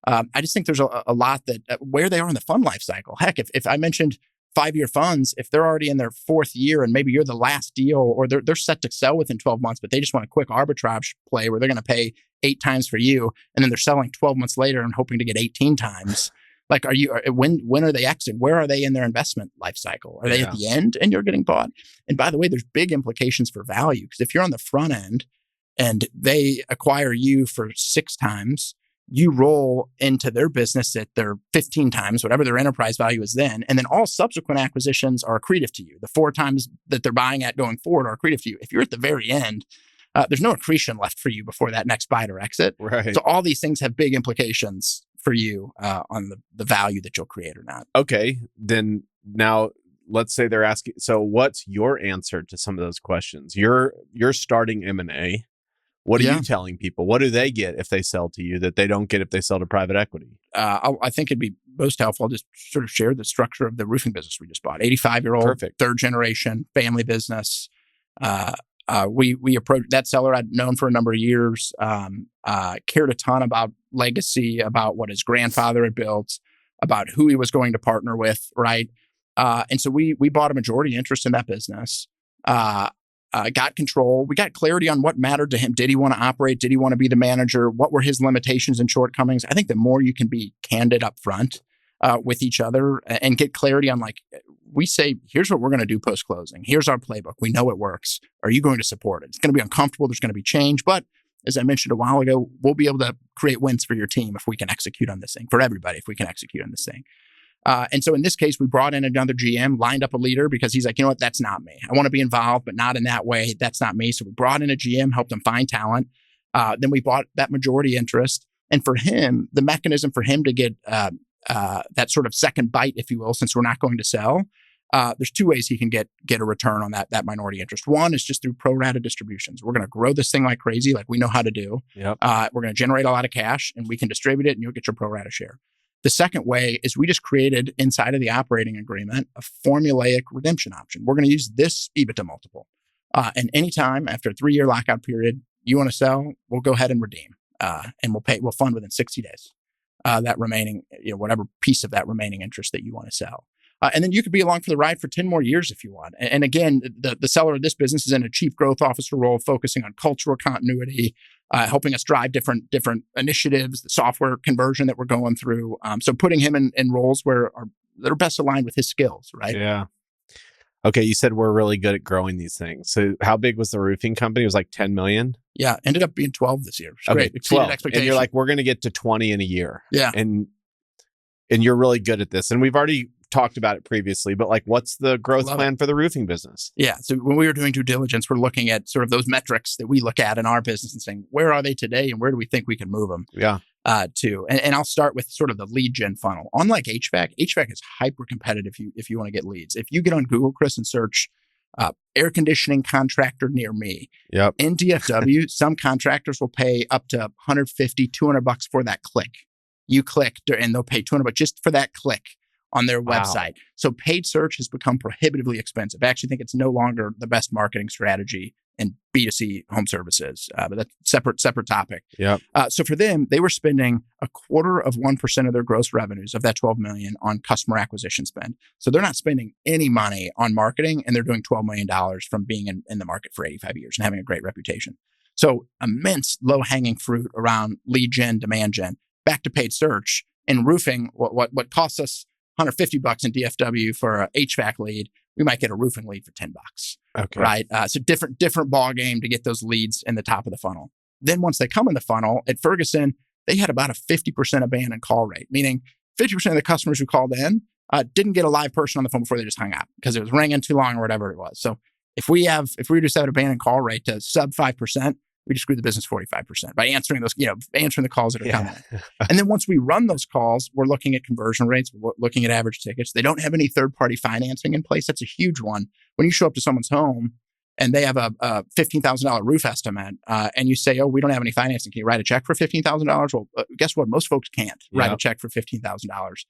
I just think there's a lot that where they are in the fund life cycle. Heck, if I mentioned 5-year funds, if they're already in their 4th year and maybe you're the last deal or they're set to sell within 12 months, but they just want a quick arbitrage play where they're going to pay 8 times for you and then they're selling 12 months later and hoping to get 18 times. Like, when are they exiting? Where are they in their investment life cycle? Are they at the end and you're getting bought? And by the way, there's big implications for value because if you're on the front end and they acquire you for 6 times, you roll into their business at their 15 times, whatever their enterprise value is then. And then all subsequent acquisitions are accretive to you. The 4 times that they're buying at going forward are accretive to you. If you're at the very end, there's no accretion left for you before that next buy or exit. Right. So all these things have big implications for you on the value that you'll create or not. Okay. Then now let's say they're asking, so what's your answer to some of those questions? You're starting M&A. What are you telling people? What do they get if they sell to you that they don't get if they sell to private equity? I think it'd be most helpful. I'll just sort of share the structure of the roofing business we just bought. 85-year-old, Perfect. 3rd generation family business. We approached that seller I'd known for a number of years, cared a ton about legacy, about what his grandfather had built, about who he was going to partner with, right? And so we bought a majority interest in that business, got control. We got clarity on what mattered to him. Did he want to operate? Did he want to be the manager? What were his limitations and shortcomings? I think the more you can be candid up front with each other and get clarity on, like, we say, here's what we're going to do post-closing. Here's our playbook. We know it works. Are you going to support it? It's going to be uncomfortable. There's going to be change. But as I mentioned a while ago, we'll be able to create wins for your team if we can execute on this thing, for everybody, if we can execute on this thing. And so in this case, we brought in another GM, lined up a leader because he's like, you know what, that's not me. I want to be involved, but not in that way. That's not me. So we brought in a GM, helped him find talent. Then we bought that majority interest. And for him, the mechanism for him to get that sort of second bite, if you will, since we're not going to sell, there's 2 ways he can get a return on that minority interest. One is just through pro rata distributions. We're going to grow this thing like crazy, like we know how to do. Yep. We're going to generate a lot of cash and we can distribute it and you'll get your pro rata share. The second way is we just created inside of the operating agreement a formulaic redemption option. We're going to use this EBITDA multiple. And anytime after a 3-year lockout period, you want to sell, we'll go ahead and redeem. And we'll fund within 60 days. That remaining, whatever piece of that remaining interest that you want to sell. And then you could be along for the ride for 10 more years if you want. And again, the seller of this business is in a chief growth officer role, focusing on cultural continuity, helping us drive different initiatives, the software conversion that we're going through. So putting him in roles that are best aligned with his skills, right? Yeah. Okay, you said we're really good at growing these things. So how big was the roofing company? It was like 10 million? Yeah, ended up being 12 this year. Okay, great. Exceeded 12. expectations. And you're like, we're going to get to 20 in a year. Yeah. And you're really good at this. And we've already talked about it previously, but like, what's the growth plan for the roofing business? Yeah. So when we were doing due diligence, we're looking at sort of those metrics that we look at in our business and saying, where are they today and where do we think we can move them to? And I'll start with sort of the lead gen funnel. Unlike HVAC is hyper competitive if you want to get leads. If you get on Google, Chris, and search air conditioning contractor near me, in DFW, some contractors will pay up to $150, $200 for that click. You click and they'll pay $200 just for that click. on their Wow. website. So paid search has become prohibitively expensive. I actually think it's no longer the best marketing strategy in B2C home services, but that's separate topic. Yep. So for them, they were spending 0.25% of their gross revenues of that 12 million on customer acquisition spend. So they're not spending any money on marketing, and they're doing $12 million from being in the market for 85 years and having a great reputation. So immense low-hanging fruit around lead gen, demand gen. Back to paid search. In roofing, what costs us $150 in DFW for an HVAC lead, we might get a roofing lead for $10. Okay. Right. So different ball game to get those leads in the top of the funnel. Then once they come in the funnel at Ferguson, they had about a 50% abandoned call rate, meaning 50% of the customers who called in didn't get a live person on the phone before they just hung up because it was ringing too long or whatever it was. So if we reduce that abandoned call rate to sub 5%, we just grew the business 45% by answering the calls that are coming in. And then once we run those calls, we're looking at conversion rates, we're looking at average tickets. They don't have any third-party financing in place. That's a huge one. When you show up to someone's home and they have a $15,000 roof estimate, and you say, "Oh, we don't have any financing. Can you write a check for $15,000?" Well, guess what? Most folks can't write a check for $15,000.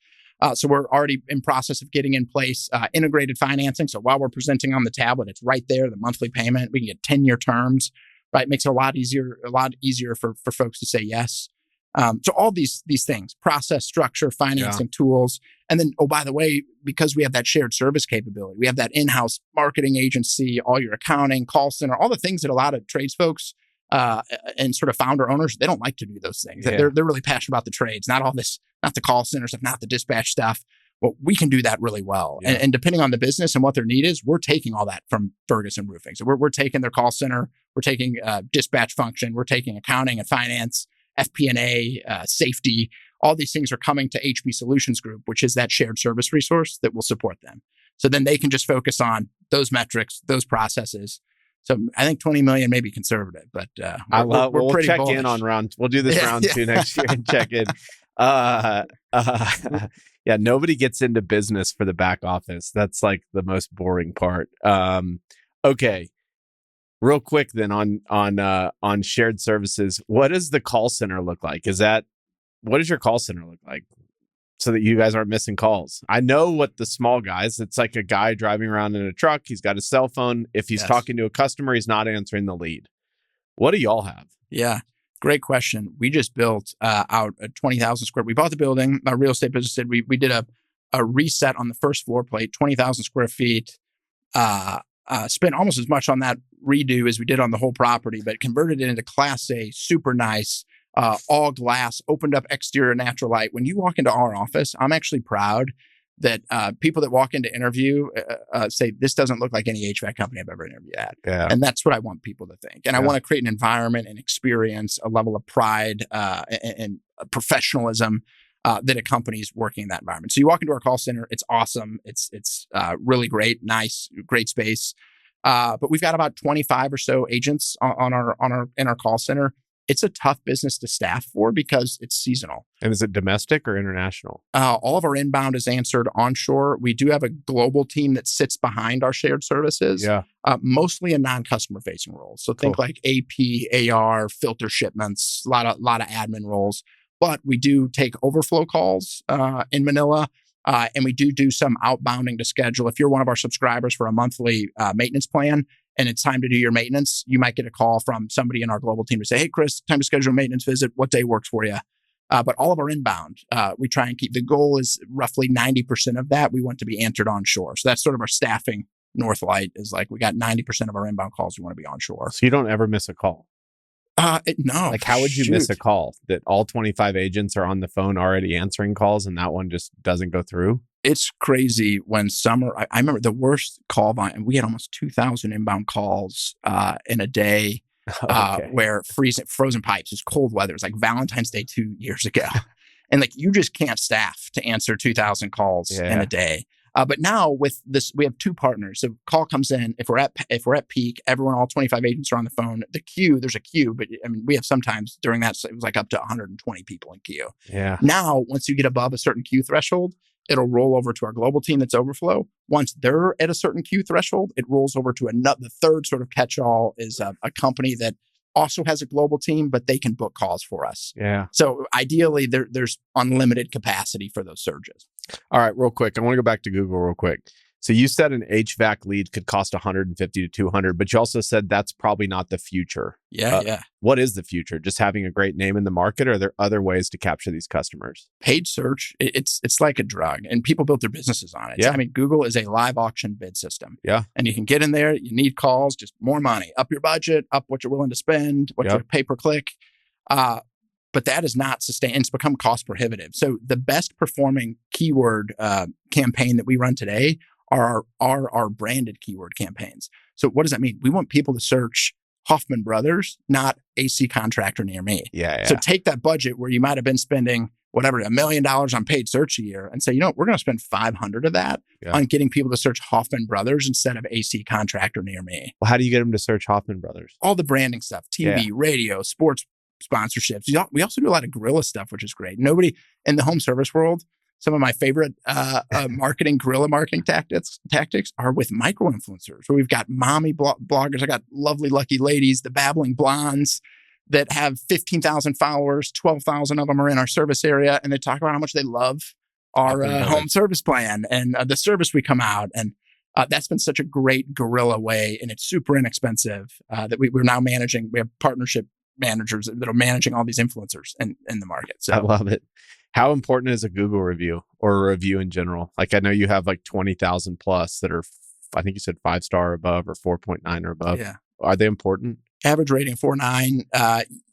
So we're already in process of getting in place integrated financing. So while we're presenting on the tablet, it's right there, the monthly payment. We can get 10-year terms. Right, makes it a lot easier for folks to say yes. So all these things, process, structure, financing tools, and then, oh, by the way, because we have that shared service capability, we have that in-house marketing agency, all your accounting, call center, all the things that a lot of trades folks and sort of founder owners, they don't like to do those things. They're really passionate about the trades, not all this, not the call center stuff, not the dispatch stuff. Well, we can do that really well. Yeah. And depending on the business and what their need is, we're taking all that from Ferguson Roofing. So we're taking their call center, we're taking dispatch function, we're taking accounting and finance, FP&A, safety. All these things are coming to HB Solutions Group, which is that shared service resource that will support them. So then they can just focus on those metrics, those processes. So I think 20 million may be conservative, but we'll check bullish. In on round. We'll do this round 2 next year and check in. Yeah, nobody gets into business for the back office. That's like the most boring part. Okay, real quick then on shared services. What does the call center look like? What does your call center look like so that you guys aren't missing calls? I know what the small guys. It's like a guy driving around in a truck. He's got a cell phone. If he's talking to a customer, he's not answering the lead. What do y'all have? Yeah. Great question. We just built out a 20,000 square. We bought the building. Our real estate business did. We did a reset on the first floor plate, 20,000 square feet. Spent almost as much on that redo as we did on the whole property, but converted it into Class A, super nice, all glass, opened up exterior natural light. When you walk into our office, I'm actually proud that people that walk into interview say, this doesn't look like any HVAC company I've ever interviewed at. Yeah. And that's what I want people to think. And I want to create an environment and experience, a level of pride and professionalism that accompanies working in that environment. So you walk into our call center, it's awesome. It's really great, nice, great space. But we've got about 25 or so agents in our call center. It's a tough business to staff for because it's seasonal. And is it domestic or international? All of our inbound is answered onshore. We do have a global team that sits behind our shared services, mostly in non-customer facing roles. So think like AP, AR, filter shipments, a lot of admin roles. But we do take overflow calls in Manila, and we do some outbounding to schedule. If you're one of our subscribers for a monthly maintenance plan, and it's time to do your maintenance, you might get a call from somebody in our global team to say, "Hey, Chris, time to schedule a maintenance visit. What day works for you?" But all of our inbound, we try and keep. The goal is roughly 90% of that we want to be answered onshore. So that's sort of our staffing. Northlight is like we got 90% of our inbound calls we want to be onshore. So you don't ever miss a call. No. Like, how would you miss a call that all 25 agents are on the phone already answering calls and that one just doesn't go through? It's crazy when summer. I remember the worst call volume. We had almost 2,000 inbound calls in a day where frozen pipes. It's cold weather. It's like Valentine's Day 2 years ago. And like you just can't staff to answer 2,000 calls in a day. But now with this, we have two partners. So call comes in. If we're at peak, all 25 agents are on the phone. There's a queue, but I mean, we have sometimes during that, it was like up to 120 people in queue. Yeah. Now, once you get above a certain queue threshold, it'll roll over to our global team that's overflow. Once they're at a certain queue threshold, it rolls over to the third sort of catch-all is a company that also has a global team, but they can book calls for us. Yeah. So ideally, there's unlimited capacity for those surges. All right, real quick. I want to go back to Google real quick. So you said an HVAC lead could cost 150 to 200, but you also said that's probably not the future. Yeah. What is the future? Just having a great name in the market, or are there other ways to capture these customers? Paid search, it's like a drug, and people built their businesses on it. Yeah. I mean, Google is a live auction bid system. Yeah. And you can get in there, you need calls, just more money, up your budget, up what you're willing to spend, what you pay per click. But that is not sustained. It's become cost prohibitive. So the best performing keyword campaign that we run today are our branded keyword campaigns. So what does that mean? We want people to search Hoffmann Brothers, not AC contractor near me. Yeah. So take that budget where you might have been spending whatever, $1 million on paid search a year, and say, we're going to spend 500 of that on getting people to search Hoffmann Brothers instead of AC contractor near me. Well, how do you get them to search Hoffmann Brothers? All the branding stuff, TV, radio, sports sponsorships. We also do a lot of guerrilla stuff, which is great. Nobody in the home service world, some of my favorite guerrilla marketing tactics are with micro influencers, where we've got mommy bloggers. I got lovely, lucky ladies, the babbling blondes that have 15,000 followers, 12,000 of them are in our service area, and they talk about how much they love our home service plan and the service we come out. And that's been such a great guerrilla way, and it's super inexpensive that we're now managing. We have partnership managers that are managing all these influencers in the market. So I love it. How important is a Google review or a review in general? Like, I know you have like 20,000 plus that are, I think you said 5-star or above or 4.9 or above. Yeah. Are they important? Average rating 4.9.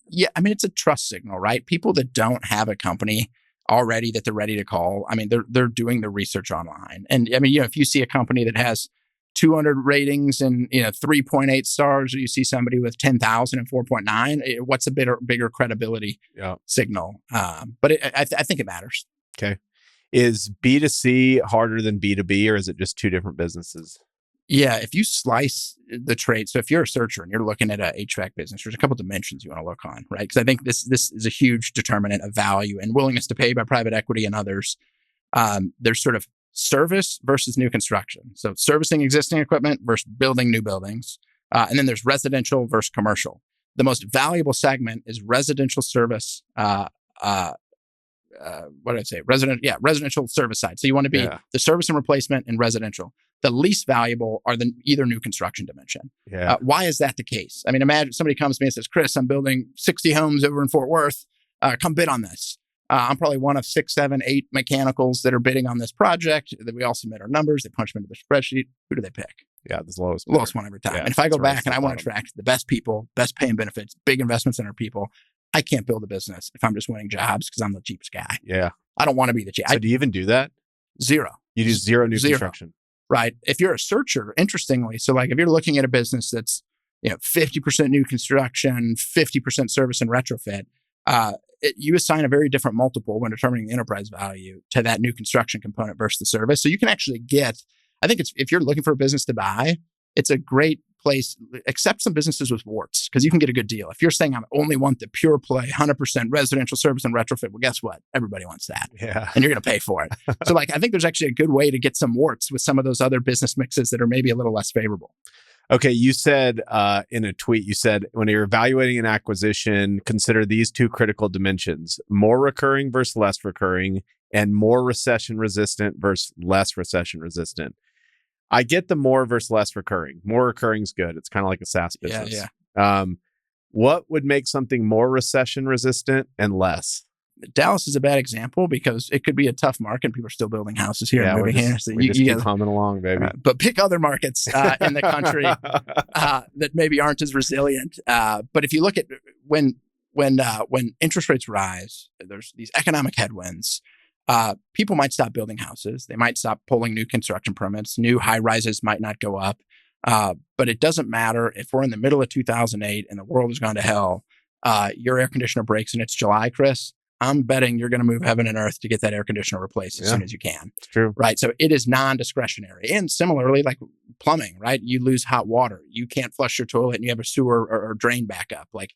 Yeah. I mean, it's a trust signal, right? People that don't have a company already that they're ready to call, I mean, they're doing the research online. And I mean, if you see a company that has 200 ratings and 3.8 stars, or you see somebody with 10,000 and 4.9, what's a bigger credibility signal? But I think it matters. Okay. Is B2C harder than B2B, or is it just two different businesses? Yeah, if you slice the trade, so if you're a searcher and you're looking at a HVAC business, there's a couple dimensions you want to look on, right? Because I think this is a huge determinant of value and willingness to pay by private equity and others. There's sort of service versus new construction. So servicing existing equipment versus building new buildings. And then there's residential versus commercial. The most valuable segment is residential service. What did I say? Residential service side. So you want to be the service and replacement and residential. The least valuable are either new construction dimension. Yeah. Why is that the case? I mean, imagine somebody comes to me and says, Chris, I'm building 60 homes over in Fort Worth. Come bid on this. I'm probably one of 6, 7, 8 mechanicals that are bidding on this project. That we all submit our numbers. They punch them into the spreadsheet. Who do they pick? Yeah, the lowest one every time. And if I go back and I want to attract the best people, best paying benefits, big investments in our people, I can't build a business if I'm just winning jobs because I'm the cheapest guy. Yeah. I don't want to be the cheapest. So do you even do that? Zero. You do zero new construction. Right. If you're a searcher, interestingly, so like if you're looking at a business that's 50% new construction, 50% service and retrofit, you assign a very different multiple when determining the enterprise value to that new construction component versus the service. So you can actually get, I think if you're looking for a business to buy, it's a great place, except some businesses with warts, because you can get a good deal. If you're saying I only want the pure play, 100% residential service and retrofit, well, guess what? Everybody wants that. Yeah. And you're going to pay for it. So I think there's actually a good way to get some warts with some of those other business mixes that are maybe a little less favorable. Okay, you said in a tweet, you said when you're evaluating an acquisition, consider these two critical dimensions: more recurring versus less recurring, and more recession resistant versus less recession resistant. I get the more versus less recurring. More recurring is good. It's kind of like a SaaS business. Yeah. What would make something more recession resistant and less? Dallas is a bad example because it could be a tough market. People are still building houses here and moving here. So we just keep humming along, baby. But pick other markets in the country that maybe aren't as resilient. But if you look at when interest rates rise, there's these economic headwinds. People might stop building houses. They might stop pulling new construction permits. New high rises might not go up. But it doesn't matter if we're in the middle of 2008 and the world has gone to hell. Your air conditioner breaks and it's July, Chris. I'm betting you're going to move heaven and earth to get that air conditioner replaced as soon as you can. It's true. Right. So it is non-discretionary. And similarly, like plumbing, right? You lose hot water. You can't flush your toilet and you have a sewer or drain backup. Like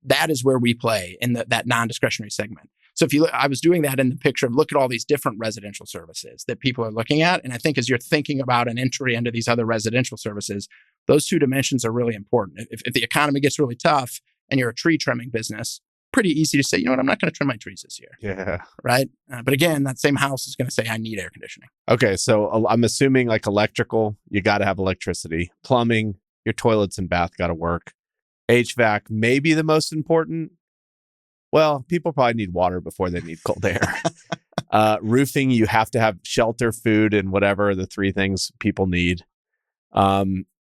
that is where we play in that non-discretionary segment. So if you look, I was doing that in the picture of look at all these different residential services that people are looking at. And I think as you're thinking about an entry into these other residential services, those two dimensions are really important. If the economy gets really tough and you're a tree trimming business, pretty easy to say, you know what, I'm not going to trim my trees this year. Yeah. Right. But again, that same house is going to say, I need air conditioning. Okay. So I'm assuming like electrical, you got to have electricity. Plumbing, your toilets and bath got to work. HVAC, maybe the most important. Well, people probably need water before they need cold air. Roofing, you have to have shelter, food, and whatever the three things people need.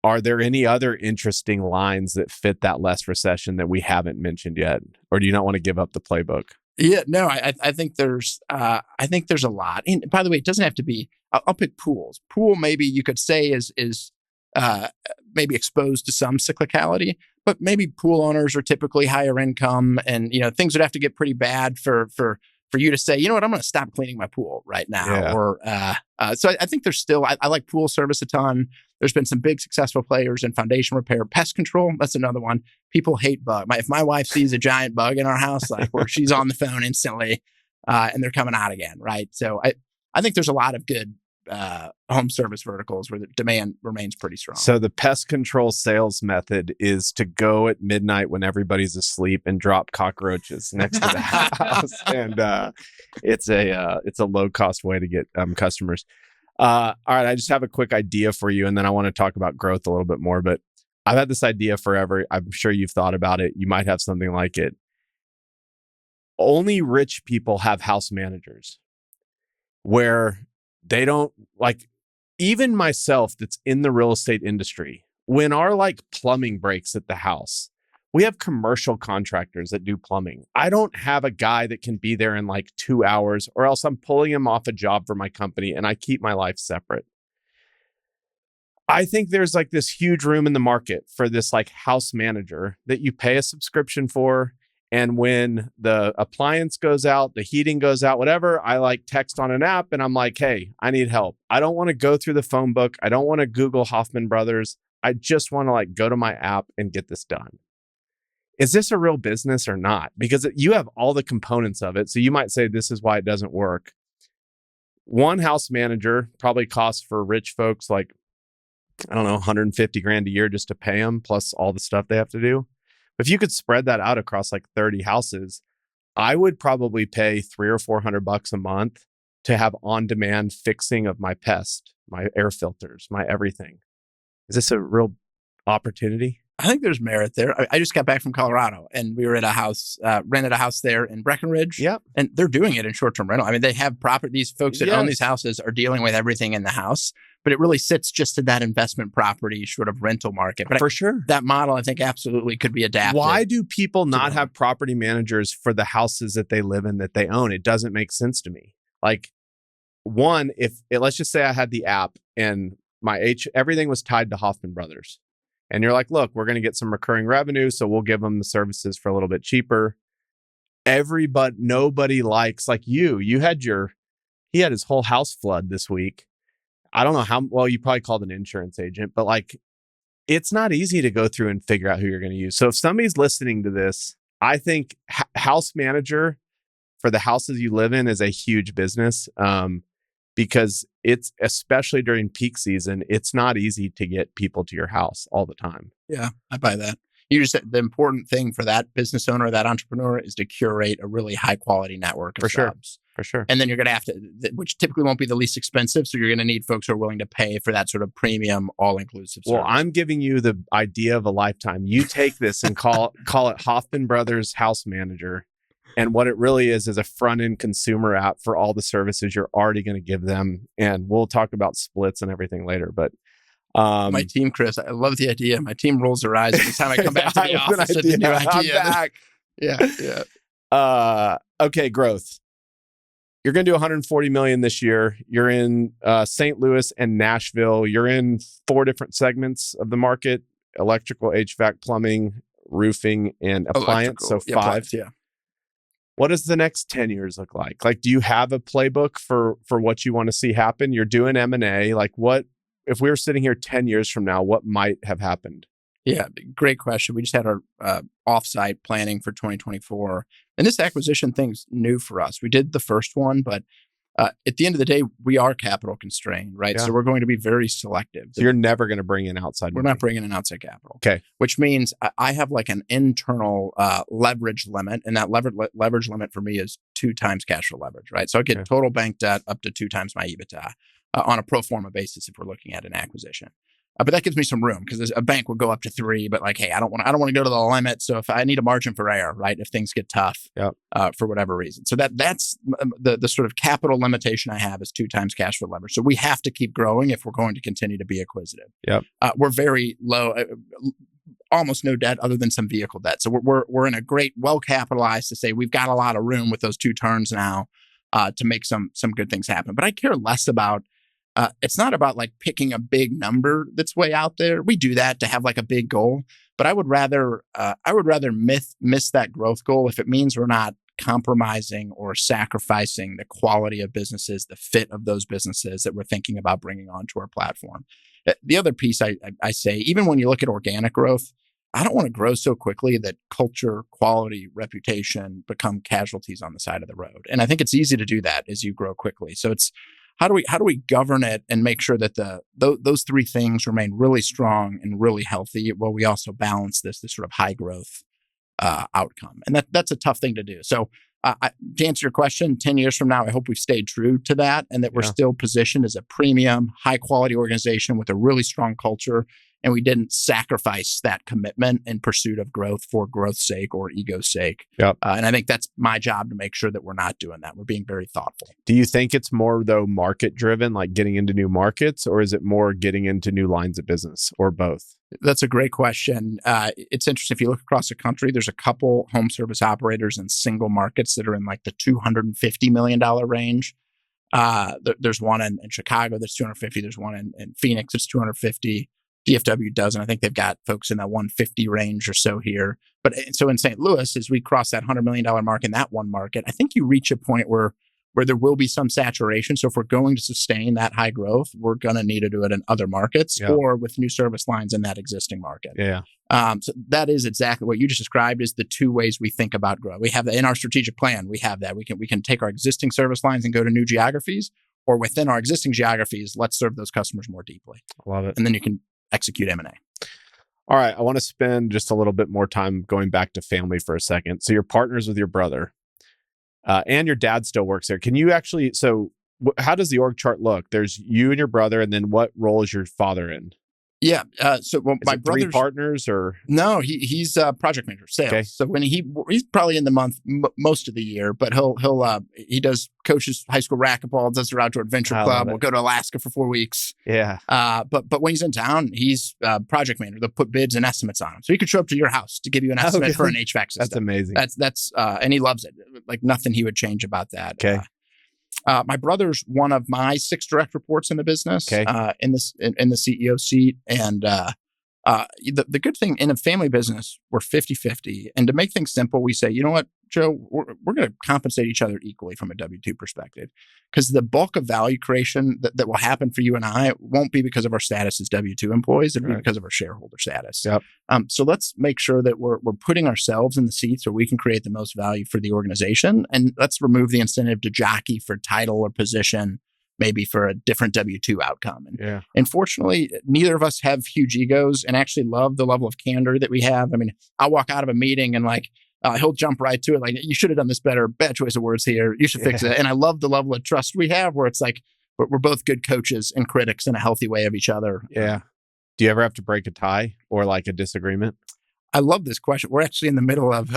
Are there any other interesting lines that fit that less recession that we haven't mentioned yet? Or do you not want to give up the playbook? Yeah, no, I think there's a lot. And by the way, it doesn't have to be. I'll pick pools. Pool, maybe you could say is maybe exposed to some cyclicality, but maybe pool owners are typically higher income, and things would have to get pretty bad for you to say, you know what, I'm going to stop cleaning my pool right now. Yeah. Or so I think there's still. I like pool service a ton. There's been some big successful players in foundation repair, pest control. That's another one. People hate bug. If my wife sees a giant bug in our house, where she's on the phone instantly, and they're coming out again, right? So I think there's a lot of good home service verticals where the demand remains pretty strong. So the pest control sales method is to go at midnight when everybody's asleep and drop cockroaches next to the house, and it's a low cost way to get customers. All right, I just have a quick idea for you, and then I want to talk about growth a little bit more. But I've had this idea forever. I'm sure you've thought about it. You might have something like it. Only rich people have house managers, where they don't, even myself that's in the real estate industry, when our plumbing breaks at the house, we have commercial contractors that do plumbing. I don't have a guy that can be there in 2 hours, or else I'm pulling him off a job for my company and I keep my life separate. I think there's this huge room in the market for this house manager that you pay a subscription for. And when the appliance goes out, the heating goes out, whatever, I text on an app and I'm like, hey, I need help. I don't want to go through the phone book. I don't want to Google Hoffmann Brothers. I just want to go to my app and get this done. Is this a real business or not? Because you have all the components of it. So you might say this is why it doesn't work. One house manager probably costs for rich folks I don't know, 150 grand a year just to pay them, plus all the stuff they have to do. If you could spread that out across 30 houses, I would probably pay $300 or $400 a month to have on-demand fixing of my pest, my air filters, my everything. Is this a real opportunity? I think there's merit there. I just got back from Colorado, and we were at a house, rented a house there in Breckenridge. Yep. And they're doing it in short-term rental. They have property. These folks that own these houses are dealing with everything in the house, but it really sits just to that investment property sort of rental market. But for sure, that model, I think, absolutely could be adapted. Why do people not have property managers for the houses that they live in that they own? It doesn't make sense to me. One, let's just say I had the app and everything was tied to Hoffmann Brothers. And you're like, look, we're going to get some recurring revenue, so we'll give them the services for a little bit cheaper. Nobody likes, he had his whole house flood this week. I don't know how well you probably called an insurance agent, but it's not easy to go through and figure out who you're going to use. So if somebody's listening to this, I think house manager for the houses you live in is a huge business. Because it's, especially during peak season, it's not easy to get people to your house all the time. Yeah, I buy that. You just said the important thing for that business owner, that entrepreneur, is to curate a really high quality network of jobs. For sure. And then you're going to have to, which typically won't be the least expensive. So you're going to need folks who are willing to pay for that sort of premium, all-inclusive service. Well, I'm giving you the idea of a lifetime. You take this and call it Hoffmann Brothers House Manager. And what it really is a front-end consumer app for all the services you're already going to give them. And we'll talk about splits and everything later. But my team, Chris, I love the idea. My team rolls their eyes every time I come back to the office with the new idea. I'm back. Yeah. Okay, growth. You're going to do 140 million this year. You're in St. Louis and Nashville. You're in 4 different segments of the market: electrical, HVAC, plumbing, roofing, and appliance. So 5. Appliance, yeah. What does the next 10 years look like? Do you have a playbook for what you want to see happen? You're doing M&A. What, if we were sitting here 10 years from now, what might have happened? Yeah, great question. We just had our offsite planning for 2024. And this acquisition thing's new for us. We did the first one, but At the end of the day, we are capital constrained, right? Yeah. So we're going to be very selective. So you're never going to bring in outside We're money. not bringing in outside capital. Okay. Which means I have like an internal leverage limit, and that leverage limit for me is 2 times cash flow leverage, right? So I get total bank debt up to 2 times my EBITDA on a pro forma basis if we're looking at an acquisition. But that gives me some room because a bank would go up to 3, but like, hey, I don't want to go to the limit. So if I need a margin for error, right? If things get tough for whatever reason. So that's the sort of capital limitation I have is 2 times cash flow leverage. So we have to keep growing if we're going to continue to be acquisitive. We're very low, almost no debt other than some vehicle debt. So we're in a great, well capitalized to say we've got a lot of room with those 2 turns now to make some good things happen. But I care less about. It's not about like picking a big number that's way out there. We do that to have like a big goal, but I would rather miss that growth goal if it means we're not compromising or sacrificing the quality of businesses, the fit of those businesses that we're thinking about bringing onto our platform. The other piece I say, even when you look at organic growth, I don't want to grow so quickly that culture, quality, reputation become casualties on the side of the road. And I think it's easy to do that as you grow quickly. So it's how do we govern it and make sure that those 3 things remain really strong and really healthy while we also balance this sort of high growth outcome. And that's a tough thing to do. So to answer your question, 10 years from now, I hope we've stayed true to that and that we're still positioned as a premium, high quality organization with a really strong culture. And we didn't sacrifice that commitment in pursuit of growth for growth's sake or ego's sake. And I think that's my job to make sure that we're not doing that. We're being very thoughtful. Do you think it's more, though, market driven, like getting into new markets, or is it more getting into new lines of business, or both? That's a great question. It's interesting. If you look across the country, there's a couple home service operators in single markets that are in like the $250 million range. There's one in Chicago that's 250. There's one in Phoenix that's 250. DFW doesn't. I think they've got folks in that 150 range or so here. But so in St. Louis, as we cross that $100 million mark in that one market, I think you reach a point where there will be some saturation. So if we're going to sustain that high growth, we're going to need to do it in other markets or with new service lines in that existing market. So that is exactly what you just described is the 2 ways we think about growth. We have that in our strategic plan. We have that. We can take our existing service lines and go to new geographies, or within our existing geographies, let's serve those customers more deeply. I love it. And then you can execute M&A. All right. I want to spend just a little bit more time going back to family for a second. So you're partners with your brother and your dad still works there. Can you actually, how does the org chart look? There's you and your brother, and then what role is your father in? Yeah. My brother's 3 partners or? No, he's project manager, sales. Okay. So when he's probably in the month most of the year, but he does coaches high school racquetball, does their outdoor adventure club. We'll go to Alaska for 4 weeks. But when he's in town, he's project manager. They'll put bids and estimates on him. So he could show up to your house to give you an estimate for an HVAC system. That's amazing. That's and he loves it. Like nothing he would change about that. Okay. My brother's one of my 6 direct reports in the business, in the CEO seat. And the good thing in a family business, we're 50-50. And to make things simple, we say, you know what, Joe, we're going to compensate each other equally from a W-2 perspective. Because the bulk of value creation that will happen for you and I won't be because of our status as W-2 employees. It'll be because of our shareholder status. So let's make sure that we're putting ourselves in the seats where we can create the most value for the organization. And let's remove the incentive to jockey for title or position, maybe for a different W-2 outcome. And fortunately, neither of us have huge egos and actually love the level of candor that we have. I mean, I'll walk out of a meeting and he'll jump right to it. Like, you should have done this better. Bad choice of words here. You should fix it. And I love the level of trust we have where it's like, we're both good coaches and critics in a healthy way of each other. Do you ever have to break a tie or like a disagreement? I love this question. We're actually in the middle of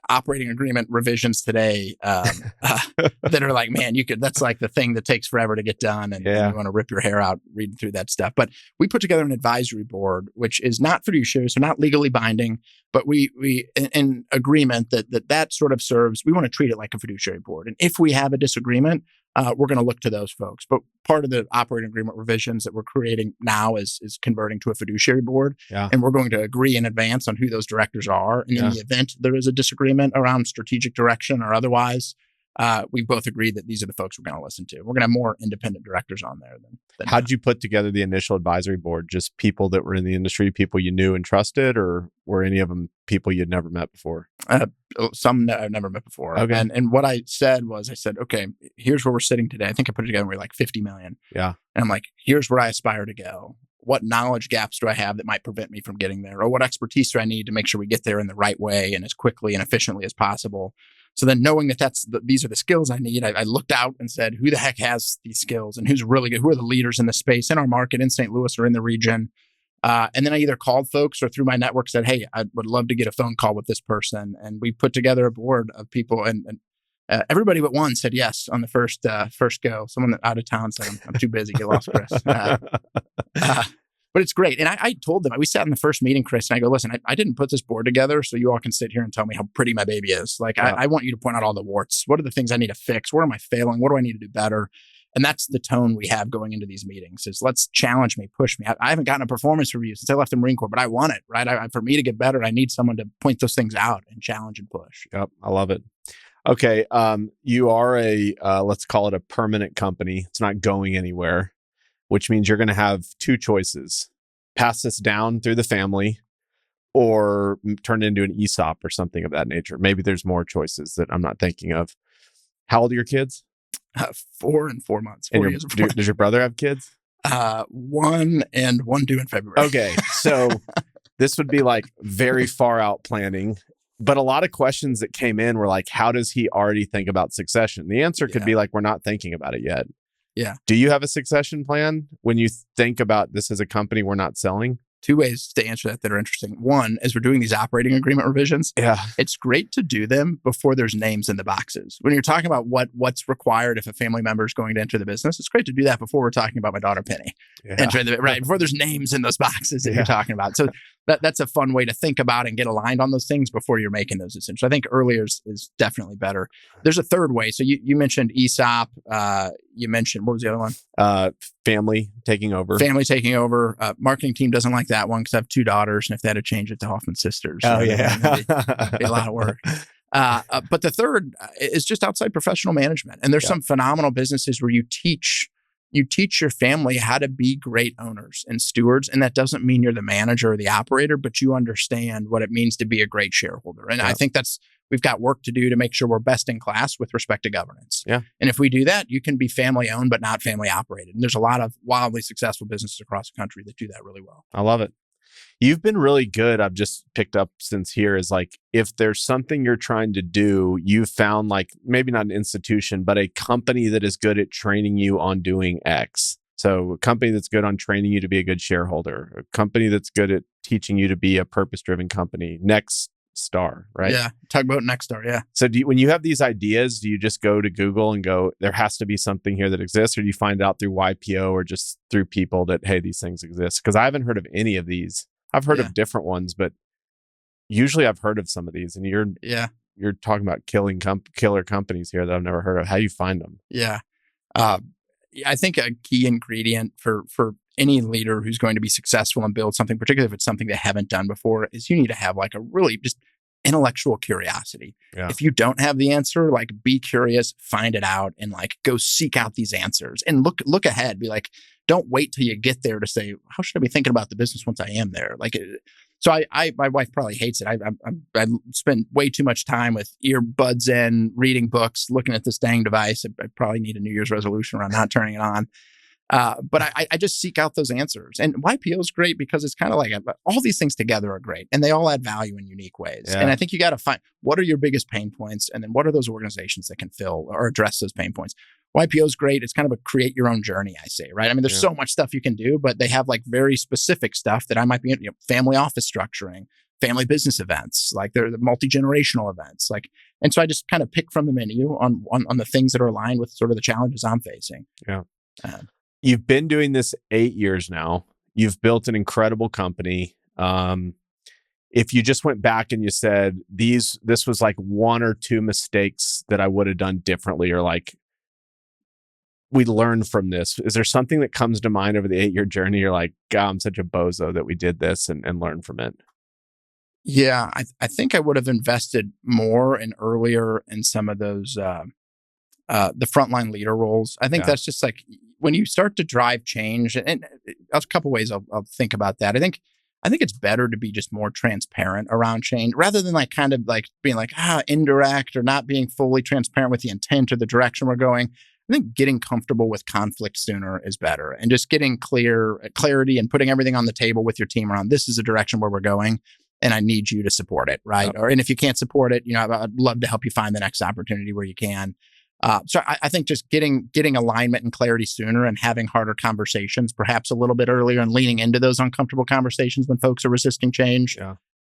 operating agreement revisions today that are like, man, that's like the thing that takes forever to get done. And you want to rip your hair out reading through that stuff. But we put together an advisory board, which is not fiduciary, so not legally binding, but we in agreement that sort of serves, we want to treat it like a fiduciary board. And if we have a disagreement, we're going to look to those folks. But part of the operating agreement revisions that we're creating now is converting to a fiduciary board. And we're going to agree in advance on who those directors are. And in the event there is a disagreement around strategic direction or otherwise, we both agreed that these are the folks we're going to listen to. We're going to have more independent directors on there than How'd you put together the initial advisory board? Just people that were in the industry, people you knew and trusted, or were any of them people you'd never met before? Some that I've never met before. Okay. And what I said, okay, here's where we're sitting today. I think I put it together, we're like 50 million. Yeah. And I'm like, here's where I aspire to go. What knowledge gaps do I have that might prevent me from getting there? Or what expertise do I need to make sure we get there in the right way and as quickly and efficiently as possible? So then knowing that these are the skills I need, I looked out and said, who the heck has these skills and who's really good? Who are the leaders in the space in our market in St. Louis or in the region? And then I either called folks or through my network said, hey, I would love to get a phone call with this person. And we put together a board of people and everybody but one said yes on the first go. Someone out of town said, I'm too busy. Get lost, Chris. But it's great. And I told them, we sat in the first meeting, Chris, and I go, listen, I didn't put this board together so you all can sit here and tell me how pretty my baby is. Like, yeah. I want you to point out all the warts. What are the things I need to fix? Where am I failing? What do I need to do better? And that's the tone we have going into these meetings is let's challenge me, push me. I haven't gotten a performance review since I left the Marine Corps, but I want it, right? For me to get better, I need someone to point those things out and challenge and push. Yep. I love it. Okay. You are let's call it a permanent company. It's not going anywhere, which means you're going to have two choices: pass this down through the family or turn it into an ESOP or something of that nature. Maybe there's more choices that I'm not thinking of. How old are your kids? 4 and 4 months. 4 years. Does your brother have kids? 1 and 1 due in February. Okay. So this would be like very far out planning. But a lot of questions that came in were like, how does he already think about succession? The answer could be like, we're not thinking about it yet. Yeah. Do you have a succession plan when you think about this as a company we're not selling? 2 ways to answer that are interesting. One, as we're doing these operating agreement revisions, it's great to do them before there's names in the boxes. When you're talking about what's required if a family member is going to enter the business, it's great to do that before we're talking about my daughter Penny. Right, before there's names in those boxes that you're talking about. So that's a fun way to think about and get aligned on those things before you're making those decisions. I think earlier is definitely better. There's a third way. So you mentioned ESOP. You mentioned, what was the other one? Family taking over. Family taking over. Marketing team doesn't like that one because I have 2 daughters, and if they had to change it to Hoffmann sisters, it'd be a lot of work. But the third is just outside professional management. And there's some phenomenal businesses where you teach your family how to be great owners and stewards. And that doesn't mean you're the manager or the operator, but you understand what it means to be a great shareholder. And I think we've got work to do to make sure we're best in class with respect to governance. Yeah. And if we do that, you can be family owned, but not family operated. And there's a lot of wildly successful businesses across the country that do that really well. I love it. You've been really good. I've just picked up since here is like, if there's something you're trying to do, you've found like maybe not an institution, but a company that is good at training you on doing X. So a company that's good on training you to be a good shareholder, a company that's good at teaching you to be a purpose-driven company. Next Star, right? Yeah. Tugboat Next Star. Yeah. So when you have these ideas, do you just go to Google and go, there has to be something here that exists? Or do you find out through YPO or just through people that, hey, these things exist? Because I haven't heard of any of these. I've heard of different ones, but usually I've heard of some of these. And you're talking about killer companies here that I've never heard of. How do you find them? Yeah. I think a key ingredient for any leader who's going to be successful and build something, particularly if it's something they haven't done before, is you need to have like a really just intellectual curiosity. Yeah. If you don't have the answer, like be curious, find it out, and like go seek out these answers and look ahead. Be like, don't wait till you get there to say, how should I be thinking about the business once I am there? Like, so my wife probably hates it. I spend way too much time with earbuds in, reading books, looking at this dang device. I probably need a New Year's resolution around not turning it on. But I just seek out those answers. And YPO is great because it's kind of like all these things together are great and they all add value in unique ways. Yeah. And I think you got to find what are your biggest pain points and then what are those organizations that can fill or address those pain points. YPO is great. It's kind of a create your own journey, I say, right? I mean, there's so much stuff you can do, but they have like very specific stuff that I might be, family office structuring, family business events, like they're the multi-generational events. Like, and so I just kind of pick from the menu on the things that are aligned with sort of the challenges I'm facing. Yeah. You've been doing this 8 years now. You've built an incredible company. If you just went back and you said, this was like 1 or 2 mistakes that I would have done differently, or like, we learned from this. Is there something that comes to mind over the 8-year journey? You're like, God, I'm such a bozo that we did this and learned from it. Yeah, I think I would have invested more and earlier in some of those the frontline leader roles. I think that's just like when you start to drive change, and a couple ways I'll think about that. I think it's better to be just more transparent around change rather than like kind of like being like indirect or not being fully transparent with the intent or the direction we're going. I think getting comfortable with conflict sooner is better, and just getting clarity and putting everything on the table with your team around this is a direction where we're going, and I need you to support it, right? And if you can't support it, I'd love to help you find the next opportunity where you can. So I think just getting alignment and clarity sooner and having harder conversations, perhaps a little bit earlier, and leaning into those uncomfortable conversations when folks are resisting change.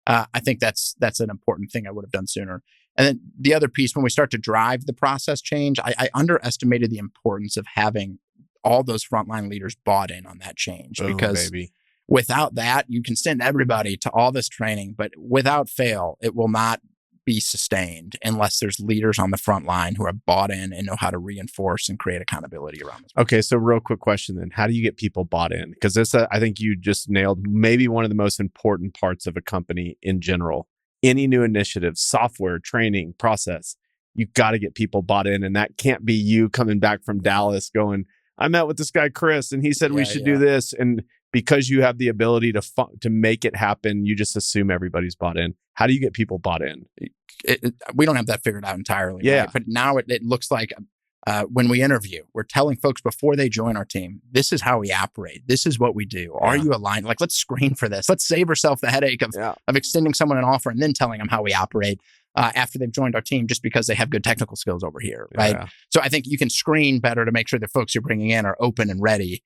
I think that's an important thing I would have done sooner. And then the other piece, when we start to drive the process change, I underestimated the importance of having all those frontline leaders bought in on that change. Boom, because baby. Without that, you can send everybody to all this training, but without fail, it will not be sustained unless there's leaders on the front line who are bought in and know how to reinforce and create accountability around this. Okay, so real quick question then. How do you get people bought in? Because this, I think you just nailed maybe one of the most important parts of a company in general. Any new initiative, software, training, process, you got to get people bought in. And that can't be you coming back from Dallas going, I met with this guy, Chris, and he said we should do this. And because you have the ability to make it happen, you just assume everybody's bought in. How do you get people bought in? We don't have that figured out entirely. Yeah. Right? But now it looks like when we interview, we're telling folks before they join our team, this is how we operate. This is what we do. Are you aligned? Like, let's screen for this. Let's save ourselves the headache of extending someone an offer and then telling them how we operate after they've joined our team just because they have good technical skills over here. Right. Yeah. So I think you can screen better to make sure the folks you're bringing in are open and ready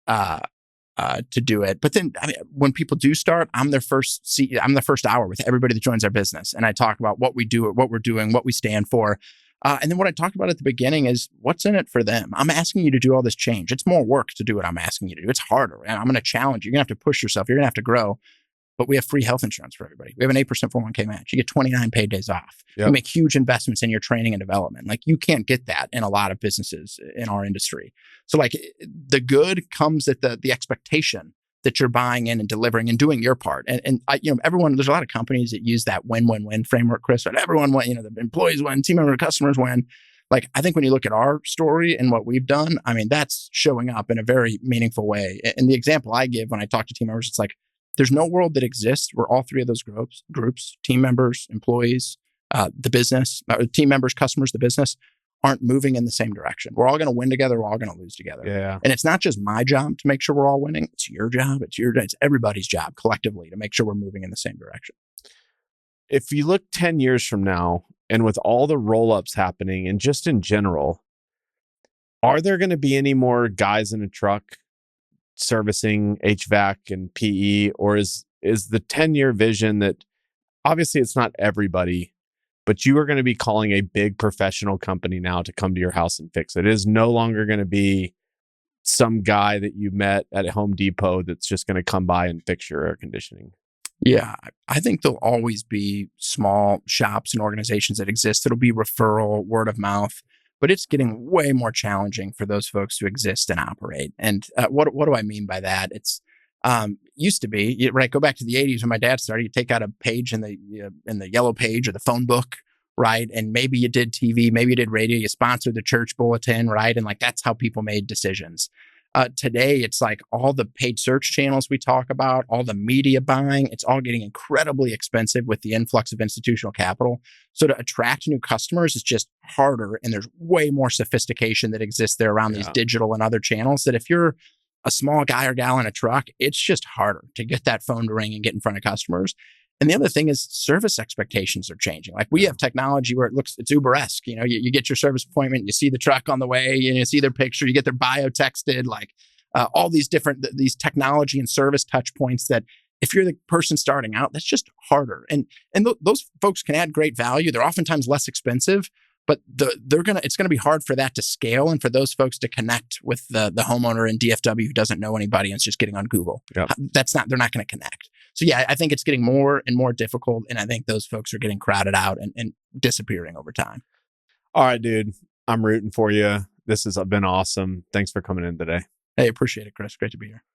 to do it. But then, when people do start, I'm the first hour with everybody that joins our business, and I talk about what we do, what we're doing, what we stand for, and then what I talk about at the beginning is what's in it for them. I'm asking you to do all this change. It's more work to do what I'm asking you to do. It's harder, and I'm going to challenge you. You're going to have to push yourself. You're going to have to grow. But we have free health insurance for everybody. We have an 8% 401k match. You get 29 paid days off. Yep. You make huge investments in your training and development. Like, you can't get that in a lot of businesses in our industry. So like, the good comes at the expectation that you're buying in and delivering and doing your part. And everyone, there's a lot of companies that use that win-win-win framework, Chris, but everyone win, the employees win, team members, customers win. Like, I think when you look at our story and what we've done, that's showing up in a very meaningful way. And the example I give when I talk to team members, it's like, there's no world that exists where all three of those groups, team members, employees, the business, team members, customers, the business, aren't moving in the same direction. We're all going to win together. We're all going to lose together. Yeah. And it's not just my job to make sure we're all winning. It's your job. It's everybody's job collectively to make sure we're moving in the same direction. If you look 10 years from now, and with all the roll-ups happening and just in general, are there going to be any more guys in a truck servicing HVAC and PE, or is the 10-year vision that obviously it's not everybody, but you are going to be calling a big professional company now to come to your house and fix it? It is no longer going to be some guy that you met at Home Depot that's just going to come by and fix your air conditioning. Yeah, I think there'll always be small shops and organizations that exist. It'll be referral, word of mouth. But it's getting way more challenging for those folks to exist and operate. And what do I mean by that? It's used to be, right? Go back to the 80s when my dad started. You take out a page in the yellow page or the phone book, right? And maybe you did TV, maybe you did radio. You sponsored the church bulletin, right? And like, that's how people made decisions. Today, it's like all the paid search channels we talk about, all the media buying, it's all getting incredibly expensive with the influx of institutional capital. So to attract new customers is just harder. And there's way more sophistication that exists there around these digital and other channels that if you're a small guy or gal in a truck, it's just harder to get that phone to ring and get in front of customers. And the other thing is service expectations are changing. Like, we have technology where it's Uber-esque. You get your service appointment, you see the truck on the way, you see their picture, you get their bio texted, like all these technology and service touch points that if you're the person starting out, that's just harder. And those folks can add great value. They're oftentimes less expensive, but it's gonna be hard for that to scale and for those folks to connect with the homeowner in DFW who doesn't know anybody and is just getting on Google. Yep. They're not going to connect. So yeah, I think it's getting more and more difficult, and I think those folks are getting crowded out and disappearing over time. All right, dude. I'm rooting for you. This has been awesome. Thanks for coming in today. Hey, appreciate it, Chris. Great to be here.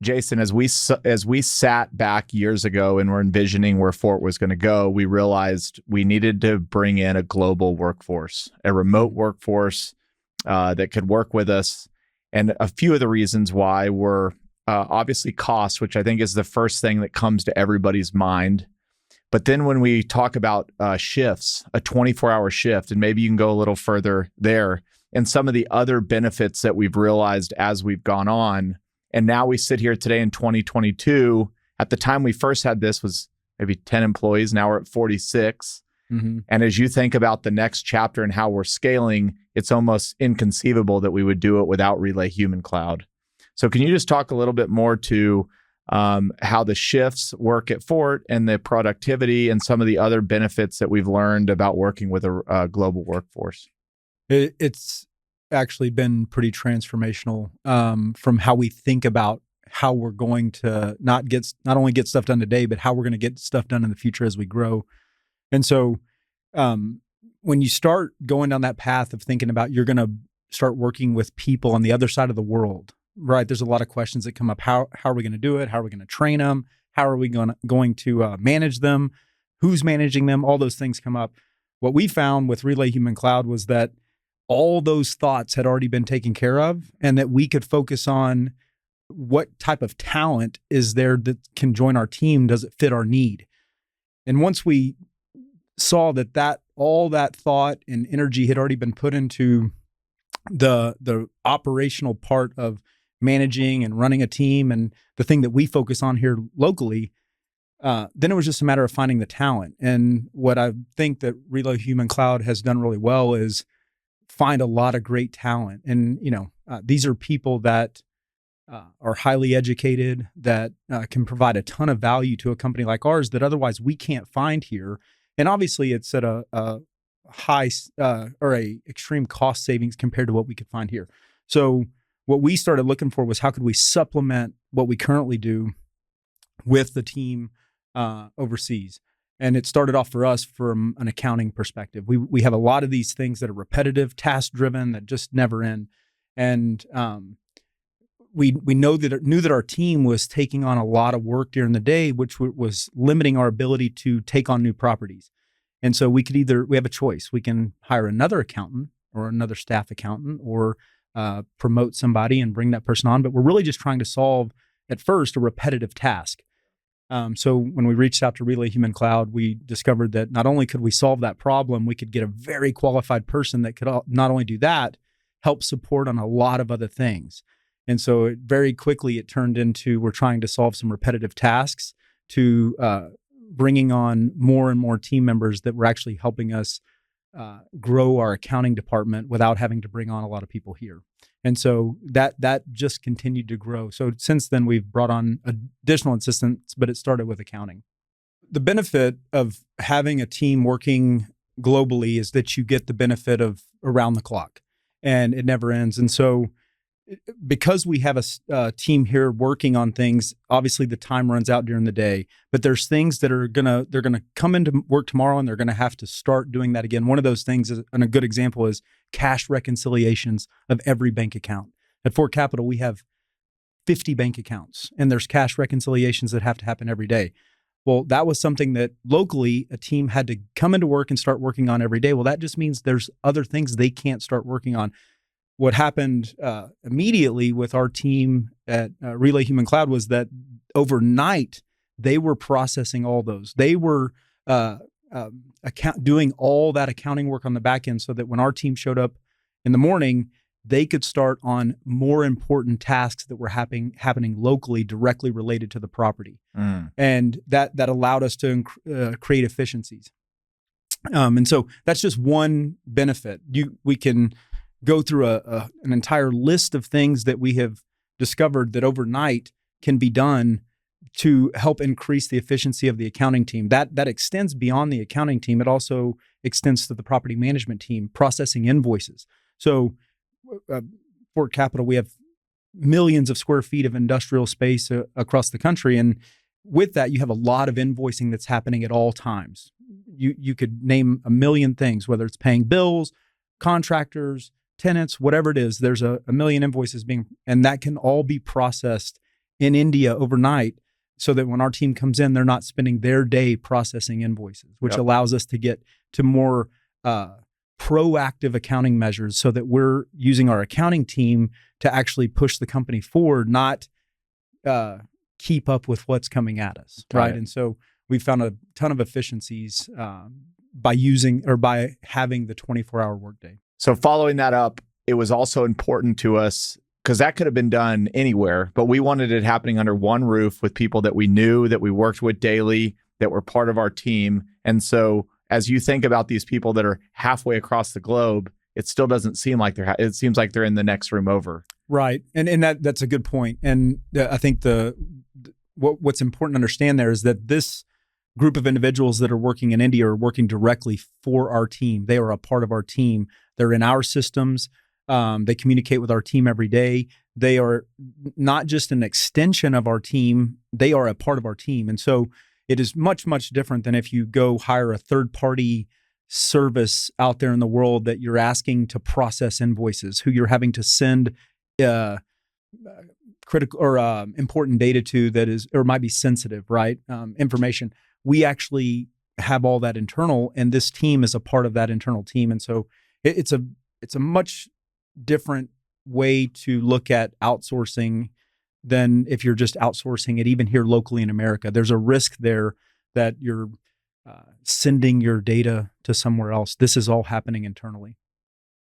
Jason, as we sat back years ago and were envisioning where Fort was going to go, we realized we needed to bring in a global workforce, a remote workforce that could work with us. And a few of the reasons why were obviously cost, which I think is the first thing that comes to everybody's mind. But then when we talk about shifts, a 24-hour shift, and maybe you can go a little further there, and some of the other benefits that we've realized as we've gone on. And now we sit here today in 2022. At the time we first had this was maybe 10 employees. Now we're at 46. Mm-hmm. And as you think about the next chapter and how we're scaling, it's almost inconceivable that we would do it without Relay Human Cloud. So can you just talk a little bit more to how the shifts work at Fort and the productivity and some of the other benefits that we've learned about working with a global workforce? It's actually been pretty transformational from how we think about how we're going to not only get stuff done today, but how we're going to get stuff done in the future as we grow. And so when you start going down that path of thinking about you're going to start working with people on the other side of the world, right? There's a lot of questions that come up. How are we going to do it? How are we going to train them? How are we going to manage them? Who's managing them? All those things come up. What we found with Relay Human Cloud was that all those thoughts had already been taken care of, and that we could focus on what type of talent is there that can join our team. Does it fit our need? And once we saw that all that thought and energy had already been put into the operational part of managing and running a team, and the thing that we focus on here locally, then it was just a matter of finding the talent. And what I think that Relay Human Cloud has done really well is find a lot of great talent. And, these are people that are highly educated, that can provide a ton of value to a company like ours that otherwise we can't find here. And obviously it's at a high or a extreme cost savings compared to what we could find here. So what we started looking for was how could we supplement what we currently do with the team overseas. And it started off for us from an accounting perspective. We have a lot of these things that are repetitive, task-driven, that just never end. And we knew that our team was taking on a lot of work during the day, which was limiting our ability to take on new properties. And so we have a choice. We can hire another accountant or another staff accountant, or promote somebody and bring that person on. But we're really just trying to solve, at first, a repetitive task. So when we reached out to Relay Human Cloud, we discovered that not only could we solve that problem, we could get a very qualified person that could not only do that, help support on a lot of other things. And so very quickly it turned into, we're trying to solve some repetitive tasks to bringing on more and more team members that were actually helping us grow our accounting department without having to bring on a lot of people here. And so that just continued to grow. So since then, we've brought on additional assistants, but it started with accounting. The benefit of having a team working globally is that you get the benefit of around the clock, and it never ends. And so because we have a team here working on things, obviously the time runs out during the day, but there's things that they're gonna come into work tomorrow, and they're gonna have to start doing that again. One of those things and a good example is cash reconciliations of every bank account. At Fort Capital, we have 50 bank accounts, and there's cash reconciliations that have to happen every day. Well, that was something that locally a team had to come into work and start working on every day. Well, that just means there's other things they can't start working on. What happened immediately with our team at Relay Human Cloud was that overnight they were processing all those. They were doing all that accounting work on the back end, so that when our team showed up in the morning, they could start on more important tasks that were happening locally, directly related to the property. And that allowed us to create efficiencies. And so that's just one benefit. We can go through an entire list of things that we have discovered that overnight can be done to help increase the efficiency of the accounting team. That extends beyond the accounting team. It also extends to the property management team, processing invoices. So Fort Capital, we have millions of square feet of industrial space across the country. And with that, you have a lot of invoicing that's happening at all times. You could name a million things, whether it's paying bills, contractors, tenants, whatever it is. There's a million invoices and that can all be processed in India overnight, so that when our team comes in, they're not spending their day processing invoices, which allows us to get to more proactive accounting measures, so that we're using our accounting team to actually push the company forward, not keep up with what's coming at us, right? And so we found a ton of efficiencies by having the 24-hour workday. So following that up, it was also important to us, because that could have been done anywhere, but we wanted it happening under one roof with people that we knew, that we worked with daily, that were part of our team. And so as you think about these people that are halfway across the globe, it still doesn't seem like it seems like they're in the next room over. Right. And that's a good point. And I think what's important to understand there is that this group of individuals that are working in India are working directly for our team. They are a part of our team. They're in our systems. They communicate with our team every day. They are not just an extension of our team, they are a part of our team. And so it is much, much different than if you go hire a third-party service out there in the world that you're asking to process invoices, who you're having to send critical or important data to that is, or might be sensitive, right? Information. We actually have all that internal, and this team is a part of that internal team. And so it's a much different way to look at outsourcing than if you're just outsourcing it, even here locally in America. There's a risk there that you're sending your data to somewhere else. This is all happening internally.